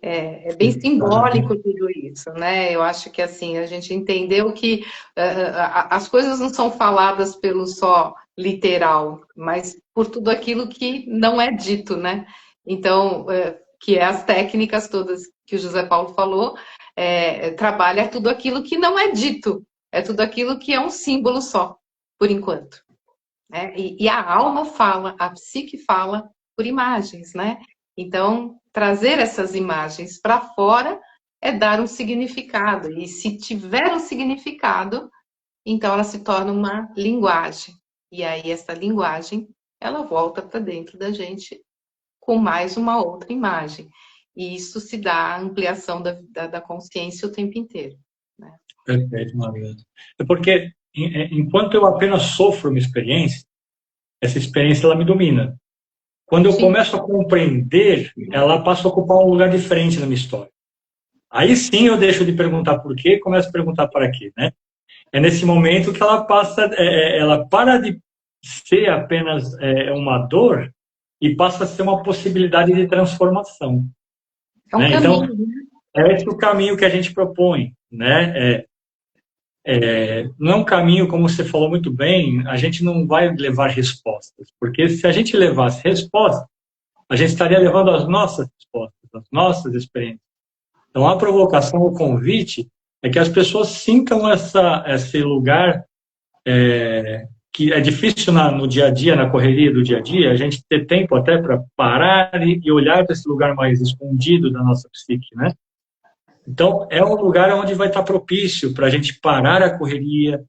É bem simbólico tudo isso, né? Eu acho que assim, a gente entendeu que as coisas não são faladas pelo só literal, mas por tudo aquilo que não é dito, né? Então, que é as técnicas todas que o José Paulo falou, trabalha tudo aquilo que não é dito, é tudo aquilo que é um símbolo só, por enquanto. Né? E a alma fala, a psique fala por imagens, né? Então, trazer essas imagens para fora é dar um significado. E se tiver um significado, então ela se torna uma linguagem. E aí essa linguagem, ela volta para dentro da gente com mais uma outra imagem. E isso se dá a ampliação da consciência o tempo inteiro. Né? Perfeito, maravilhoso. É porque, enquanto eu apenas sofro uma experiência, essa experiência ela me domina. Quando eu começo a compreender, ela passa a ocupar um lugar diferente na minha história. Aí sim eu deixo de perguntar por quê e começo a perguntar para quê, né? é nesse momento que ela passa, ela para de ser apenas uma dor e passa a ser uma possibilidade de transformação. É um Né? caminho, Então, né? é esse o caminho que a gente propõe, né? Não é um caminho, como você falou muito bem, a gente não vai levar respostas, porque se a gente levasse respostas, a gente estaria levando as nossas respostas, as nossas experiências. Então, a provocação, o convite, é que as pessoas sintam esse lugar que é difícil no dia a dia, na correria do dia a dia, a gente ter tempo até para parar e olhar para esse lugar mais escondido da nossa psique, né? Então, é um lugar onde vai estar propício para a gente parar a correria,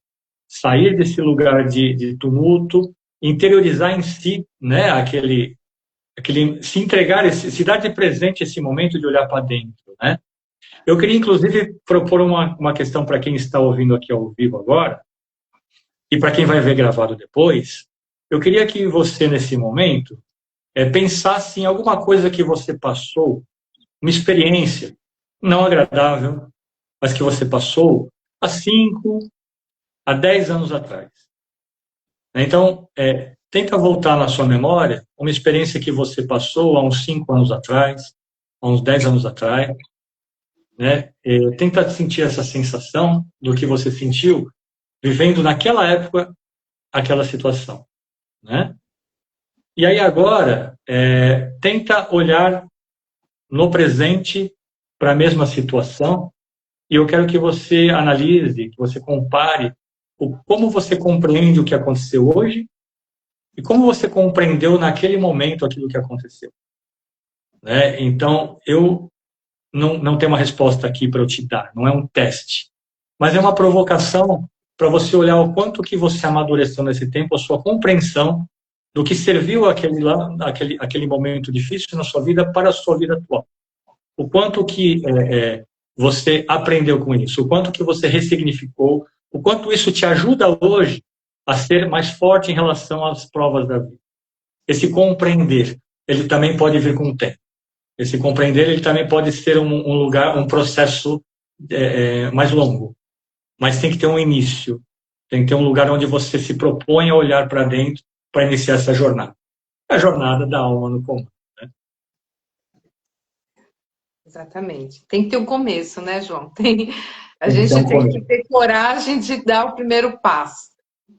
sair desse lugar de tumulto, interiorizar em si, né, se entregar, se dar de presente esse momento de olhar para dentro, né? Eu queria, inclusive, propor uma questão para quem está ouvindo aqui ao vivo agora, e para quem vai ver gravado depois. Eu queria que você, nesse momento, pensasse em alguma coisa que você passou, uma experiência não agradável, mas que você passou há 5, há 10 anos atrás. Então, tenta voltar na sua memória uma experiência que você passou há uns 5 anos atrás, há uns 10 anos atrás, né? Tenta sentir essa sensação do que você sentiu vivendo naquela época aquela situação, né? E aí agora, tenta olhar no presente para a mesma situação, e eu quero que você analise, que você compare como você compreende o que aconteceu hoje e como você compreendeu naquele momento aquilo que aconteceu. Né? Então, eu não tenho uma resposta aqui para eu te dar, não é um teste, mas é uma provocação para você olhar o quanto que você amadureceu nesse tempo, a sua compreensão do que serviu aquele momento difícil na sua vida para a sua vida atual. O quanto que você aprendeu com isso, o quanto que você ressignificou, o quanto isso te ajuda hoje a ser mais forte em relação às provas da vida. Esse compreender, ele também pode vir com o tempo. Esse compreender, ele também pode ser um processo mais longo. Mas tem que ter um início, tem que ter um lugar onde você se propõe a olhar para dentro para iniciar essa jornada. É a jornada da alma no comum. Né? Exatamente. Tem que ter um começo, né, João? A gente tem que ter coragem de dar o primeiro passo.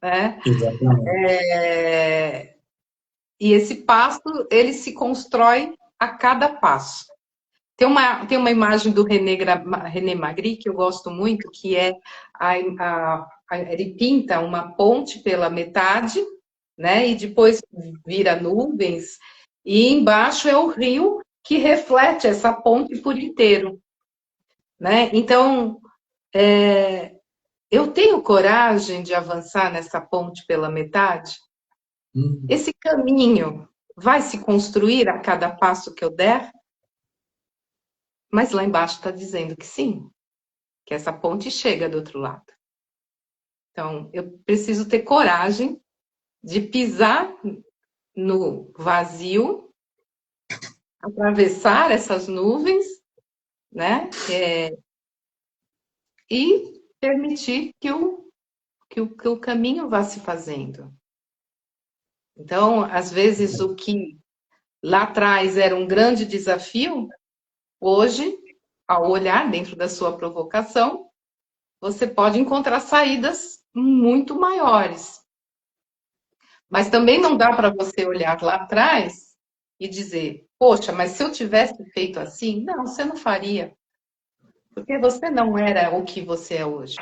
Né? Exatamente. E esse passo, ele se constrói a cada passo. Tem uma imagem do René Magritte que eu gosto muito, que ele pinta uma ponte pela metade, né? E depois vira nuvens, e embaixo é o rio que reflete essa ponte por inteiro. Né? Então, eu tenho coragem de avançar nessa ponte pela metade? Esse caminho vai se construir a cada passo que eu der? Mas lá embaixo está dizendo que sim, que essa ponte chega do outro lado. Então, eu preciso ter coragem de pisar no vazio, atravessar essas nuvens, né? E permitir que o caminho vá se fazendo. Então, às vezes, o que lá atrás era um grande desafio, hoje, ao olhar dentro da sua provocação, você pode encontrar saídas muito maiores. Mas também não dá para você olhar lá atrás e dizer, poxa, mas se eu tivesse feito assim, não, você não faria. Porque você não era o que você é hoje.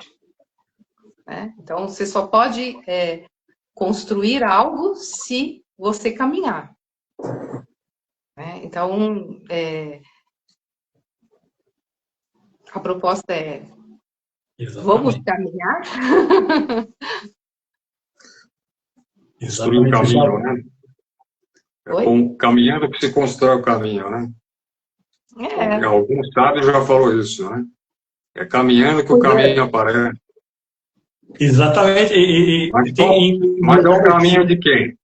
Né? Então, você só pode construir algo se você caminhar. Né? Então, a proposta é, vamos caminhar? Construir um caminho, né? Caminhando que se constrói o caminho, né? Algum sábio já falou isso, né? É caminhando que o caminho aparece. Exatamente. Mas é o caminho de quem?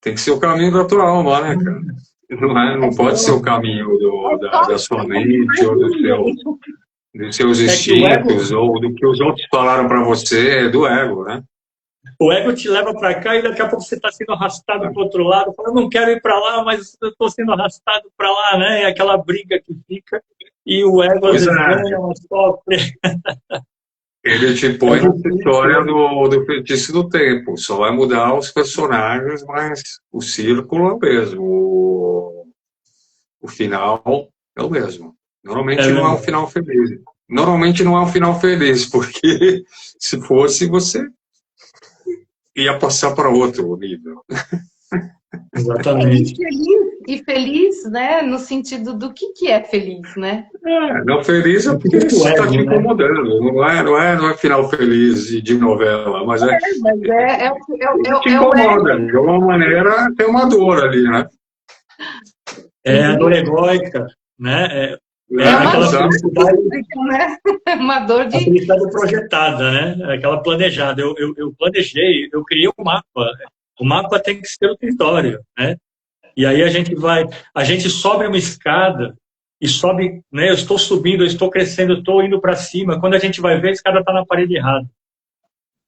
Tem que ser o caminho da tua alma, né, cara? Não pode ser o caminho da sua mente ou do seu... dos seus É que o ego, instintos ou do que os outros falaram para você, é do ego, né? o ego te leva para cá e daqui a pouco você está sendo arrastado para o outro lado. Fala, eu não quero ir para lá, mas eu estou sendo arrastado para lá, né? É aquela briga que fica. E o ego às Pois vezes é. ganha, mas sofre. Ele te põe nessa história do feitiço do tempo. Só vai mudar os personagens, mas o círculo é o mesmo. O final é o mesmo. Normalmente não é um final feliz. Normalmente não é um final feliz, porque se fosse, você ia passar para outro nível. Exatamente. E feliz, né? No sentido do que é feliz, né? Não feliz é porque isso está te incomodando. Não é final feliz de novela, mas é. Mas te incomoda. De alguma maneira tem uma dor ali, né? É a dor egóica, né? É uma dor, né? Uma dor de... A felicidade projetada, né? Aquela planejada. Eu planejei, eu criei um mapa. O mapa tem que ser o território, né? E aí a gente sobe uma escada e sobe, né? Eu estou subindo, eu estou crescendo, eu estou indo para cima. Quando a gente vai ver, a escada está na parede errada.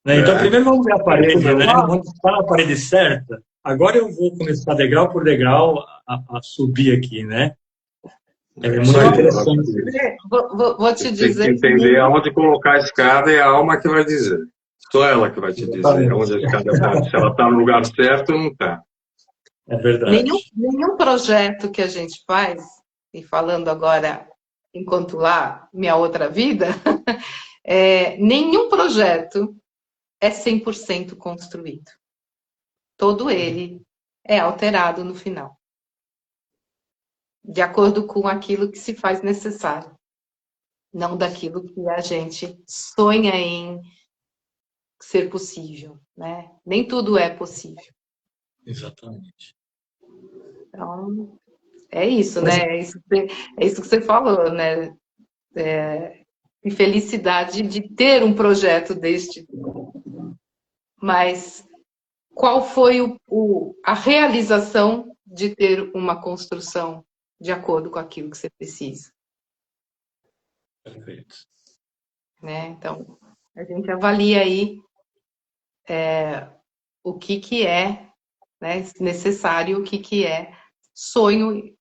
Né? Então, primeiro vamos ver a parede, né? Vamos estar na parede certa. Agora eu vou começar degrau por degrau a subir aqui, né? É muito interessante. Vou te dizer. Tem que entender aonde colocar a escada, é a alma que vai dizer. Só ela que vai te dizer onde a escada está. Se ela está no lugar certo ou não está. É verdade. Nenhum projeto que a gente faz, e falando agora enquanto lá, minha outra vida, nenhum projeto é 100% construído. Todo ele é alterado no final. De acordo com aquilo que se faz necessário. Não daquilo que a gente sonha em ser possível, né? Nem tudo é possível. Exatamente. Então, é isso, né? É isso que você falou, né? E felicidade de ter um projeto deste. Mas qual foi a realização de ter uma construção de acordo com aquilo que você precisa? Perfeito. Né? Então, a gente avalia aí o que é, né, necessário, o que é sonho.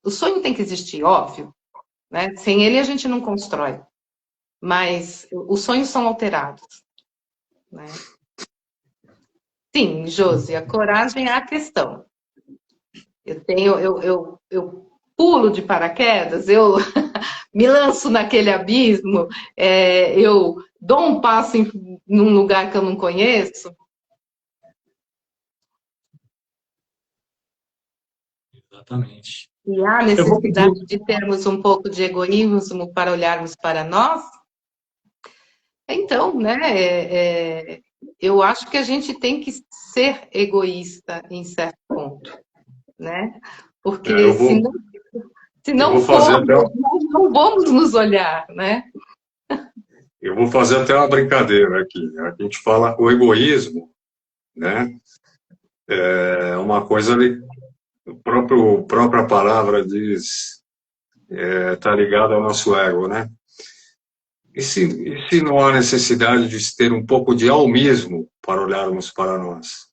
O sonho tem que existir, óbvio. Né? Sem ele a gente não constrói. Mas os sonhos são alterados. Né? Sim, Josi, a coragem é a questão. Eu pulo de paraquedas, eu me lanço naquele abismo, eu dou um passo num lugar que eu não conheço. Exatamente. E há necessidade de termos um pouco de egoísmo para olharmos para nós? Então, né, eu acho que a gente tem que ser egoísta em certo ponto, né? Porque se não formos, nós não vamos nos olhar, né? Eu vou fazer até uma brincadeira aqui. A gente fala o egoísmo, né? É uma coisa ali, a própria palavra diz, tá ligado ao nosso ego, né? E se não há necessidade de ter um pouco de almismo para olharmos para nós?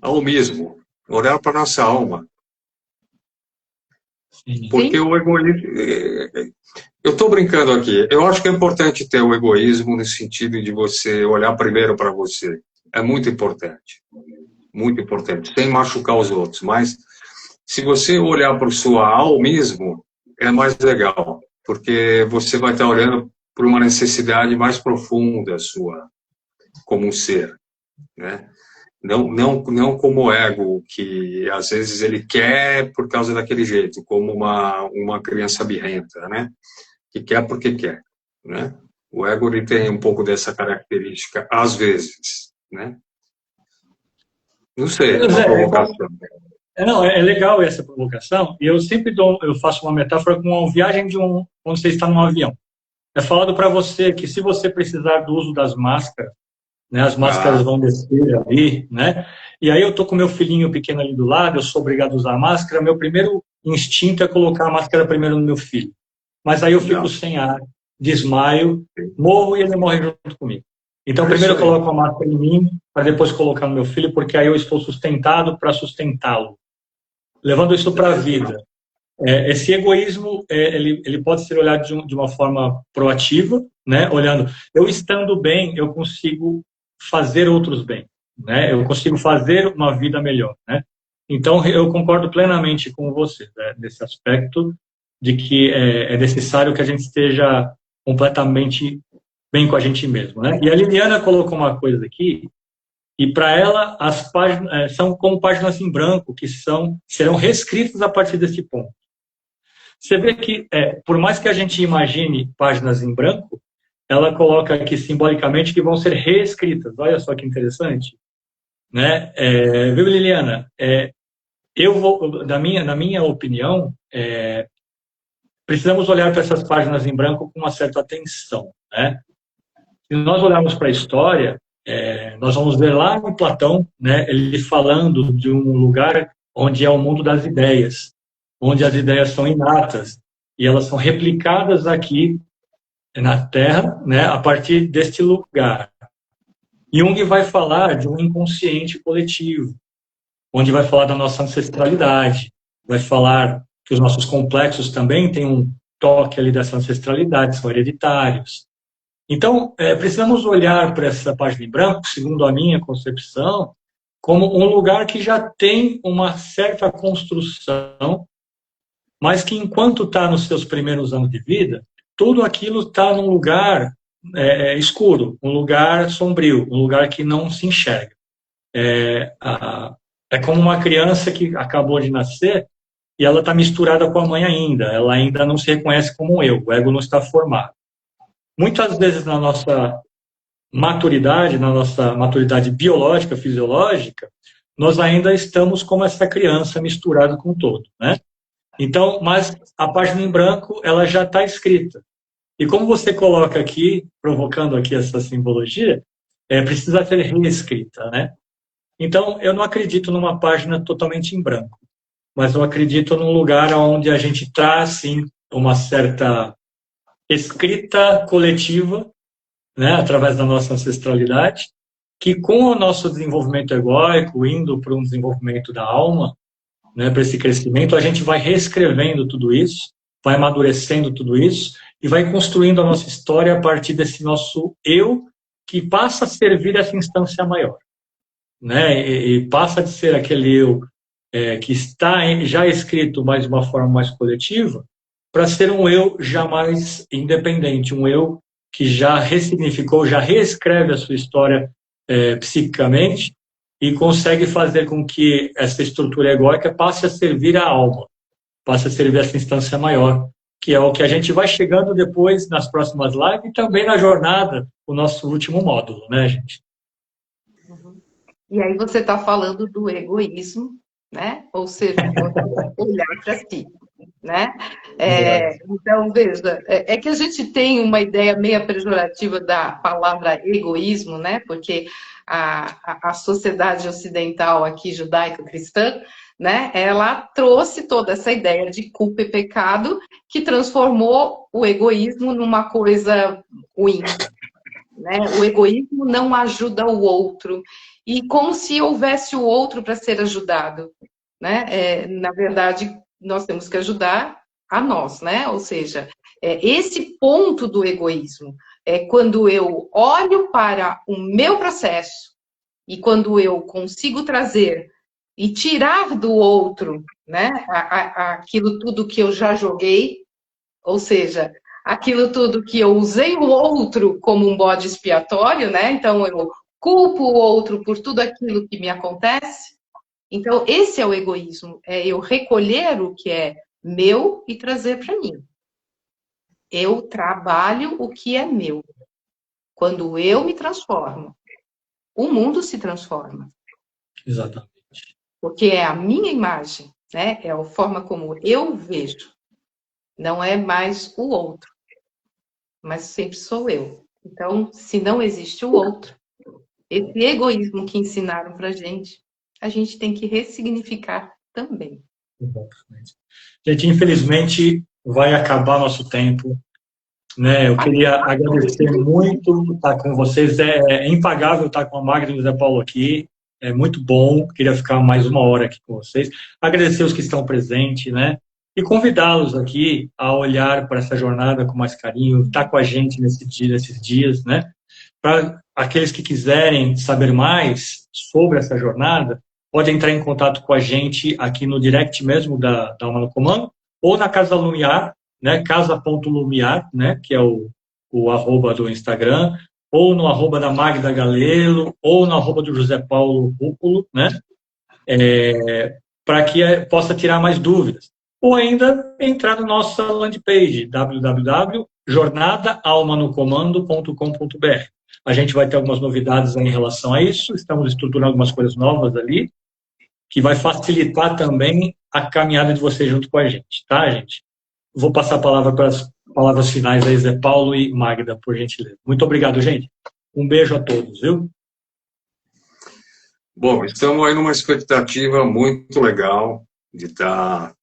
Almismo, olhar para nossa alma. Porque o egoísmo... Eu estou brincando aqui. Eu acho que é importante ter o egoísmo no sentido de você olhar primeiro para você. É muito importante. Muito importante. Sem machucar os outros. Mas se você olhar para o seu almismo, é mais legal. Porque você vai estar olhando por uma necessidade mais profunda sua, como um ser, né? Não como ego, que às vezes ele quer por causa daquele jeito, como uma criança birrenta, né? Que quer porque quer, né? O ego ele tem um pouco dessa característica, às vezes, né? Não sei, é uma provocação. É legal essa provocação, e eu sempre eu faço uma metáfora com a viagem quando você está num avião. É falado para você que se você precisar do uso das máscaras, né, as máscaras vão descer ali, né? E aí eu tô com meu filhinho pequeno ali do lado, eu sou obrigado a usar a máscara, meu primeiro instinto é colocar a máscara primeiro no meu filho. Mas aí eu fico sem ar, desmaio, morro e ele morre junto comigo. Então, primeiro eu coloco a máscara em mim, para depois colocar no meu filho, porque aí eu estou sustentado para sustentá-lo. Levando isso para a vida. Esse egoísmo, ele pode ser olhado de uma forma proativa, né? Olhando, eu estando bem, eu consigo fazer outros bem, né? Eu consigo fazer uma vida melhor, né? Então, eu concordo plenamente com você, né? Nesse aspecto de que é necessário que a gente esteja completamente bem com a gente mesmo, né? E a Liliana colocou uma coisa aqui, e para ela as páginas são como páginas em branco, que serão reescritas a partir desse ponto. Você vê que, por mais que a gente imagine páginas em branco, ela coloca aqui simbolicamente que vão ser reescritas. Olha só que interessante, né? Viu, Liliana? Na minha opinião, precisamos olhar para essas páginas em branco com uma certa atenção, né? Se nós olharmos para a história, nós vamos ver lá em Platão, né, ele falando de um lugar onde é o mundo das ideias, onde as ideias são inatas e elas são replicadas aqui na Terra, né, a partir deste lugar. Jung vai falar de um inconsciente coletivo, onde vai falar da nossa ancestralidade, vai falar que os nossos complexos também têm um toque ali dessa ancestralidade, são hereditários. Então, precisamos olhar para essa página em branco, segundo a minha concepção, como um lugar que já tem uma certa construção, mas que enquanto está nos seus primeiros anos de vida, tudo aquilo está num lugar escuro, um lugar sombrio, um lugar que não se enxerga. É como uma criança que acabou de nascer e ela está misturada com a mãe ainda, ela ainda não se reconhece como um eu, o ego não está formado. Muitas vezes na nossa maturidade biológica, fisiológica, nós ainda estamos como essa criança misturada com o todo, né? Então, mas a página em branco, ela já está escrita. E como você coloca aqui, provocando aqui essa simbologia, precisa ser reescrita, né? Então, eu não acredito numa página totalmente em branco, mas eu acredito num lugar onde a gente traz, sim, uma certa escrita coletiva, né, através da nossa ancestralidade, que com o nosso desenvolvimento egóico, indo para um desenvolvimento da alma, né, para esse crescimento, a gente vai reescrevendo tudo isso, vai amadurecendo tudo isso e vai construindo a nossa história a partir desse nosso eu, que passa a servir essa instância maior, né, e passa de ser aquele eu que está já escrito, mas de uma forma mais coletiva, para ser um eu já mais independente, um eu que já ressignificou, já reescreve a sua história psiquicamente e consegue fazer com que essa estrutura egóica passe a servir a alma, passe a servir essa instância maior, que é o que a gente vai chegando depois nas próximas lives e também na jornada, o nosso último módulo, né, gente? E aí você está falando do egoísmo, né? Ou seja, olhar para si, né? Então, veja, que a gente tem uma ideia meio pejorativa da palavra egoísmo, né? Porque a sociedade ocidental aqui, judaico-cristã, né? Ela trouxe toda essa ideia de culpa e pecado que transformou o egoísmo numa coisa ruim, né? O egoísmo não ajuda o outro. E como se houvesse o outro para ser ajudado, né? Na verdade, nós temos que ajudar a nós, né? Ou seja, esse ponto do egoísmo é quando eu olho para o meu processo e quando eu consigo trazer e tirar do outro, né? Aquilo tudo que eu já joguei, ou seja, aquilo tudo que eu usei o outro como um bode expiatório, né? Então eu culpo o outro por tudo aquilo que me acontece. Então, esse é o egoísmo, é eu recolher o que é meu e trazer para mim. Eu trabalho o que é meu. Quando eu me transformo, o mundo se transforma. Exatamente. Porque é a minha imagem, né? É a forma como eu vejo. Não é mais o outro, mas sempre sou eu. Então, se não existe o outro, esse egoísmo que ensinaram pra gente, a gente tem que ressignificar também. Exatamente. Gente, infelizmente vai acabar nosso tempo, né? Eu queria agradecer muito estar com vocês. É impagável estar com a Magda e o Zé Paulo aqui. É muito bom. Queria ficar mais uma hora aqui com vocês. Agradecer os que estão presentes, né? E convidá-los aqui a olhar para essa jornada com mais carinho, estar com a gente nesses dias, né? Para aqueles que quiserem saber mais sobre essa jornada, pode entrar em contato com a gente aqui no direct mesmo da Alma no Comando, ou na Casa Lumiar, né, casa.lumiar, né, que é o arroba do Instagram, ou no arroba da Magda Galelo, ou no arroba do José Paulo Rúculo, né, para que possa tirar mais dúvidas. Ou ainda entrar na nossa landing page, www.jornadaalmanocomando.com.br. A gente vai ter algumas novidades em relação a isso, estamos estruturando algumas coisas novas ali, que vai facilitar também a caminhada de vocês junto com a gente, tá, gente? Vou passar a palavra para as palavras finais aí, Zé Paulo e Magda, por gentileza. Muito obrigado, gente. Um beijo a todos, viu? Bom, estamos aí numa expectativa muito legal de estar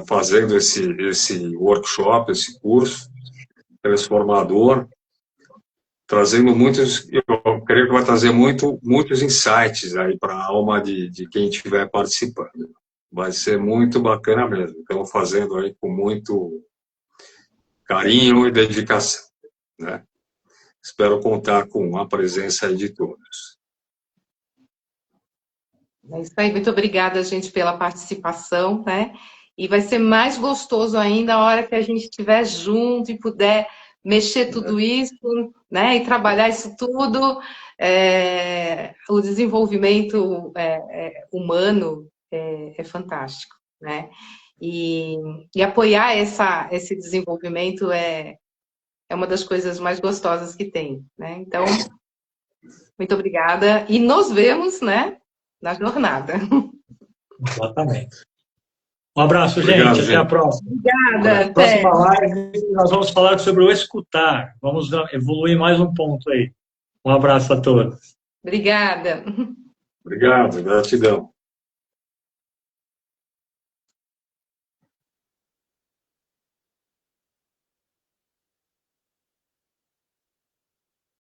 fazendo esse workshop, esse curso transformador, trazendo muitos, eu creio que vai trazer muitos insights aí para a alma de quem estiver participando. Vai ser muito bacana mesmo. Estamos fazendo aí com muito carinho e dedicação, né? Espero contar com a presença aí de todos. É isso aí, muito obrigada, gente, pela participação, né? E vai ser mais gostoso ainda a hora que a gente estiver junto e puder mexer tudo isso, né? E trabalhar isso tudo. O desenvolvimento humano é fantástico, né? E apoiar esse desenvolvimento é uma das coisas mais gostosas que tem, né? Então, muito obrigada. E nos vemos, né? Na jornada. Exatamente. Um abraço, Obrigado, gente. Até a próxima. Obrigada. Próxima live, nós vamos falar sobre o escutar. Vamos evoluir mais um ponto aí. Um abraço a todos. Obrigada. Obrigado, gratidão.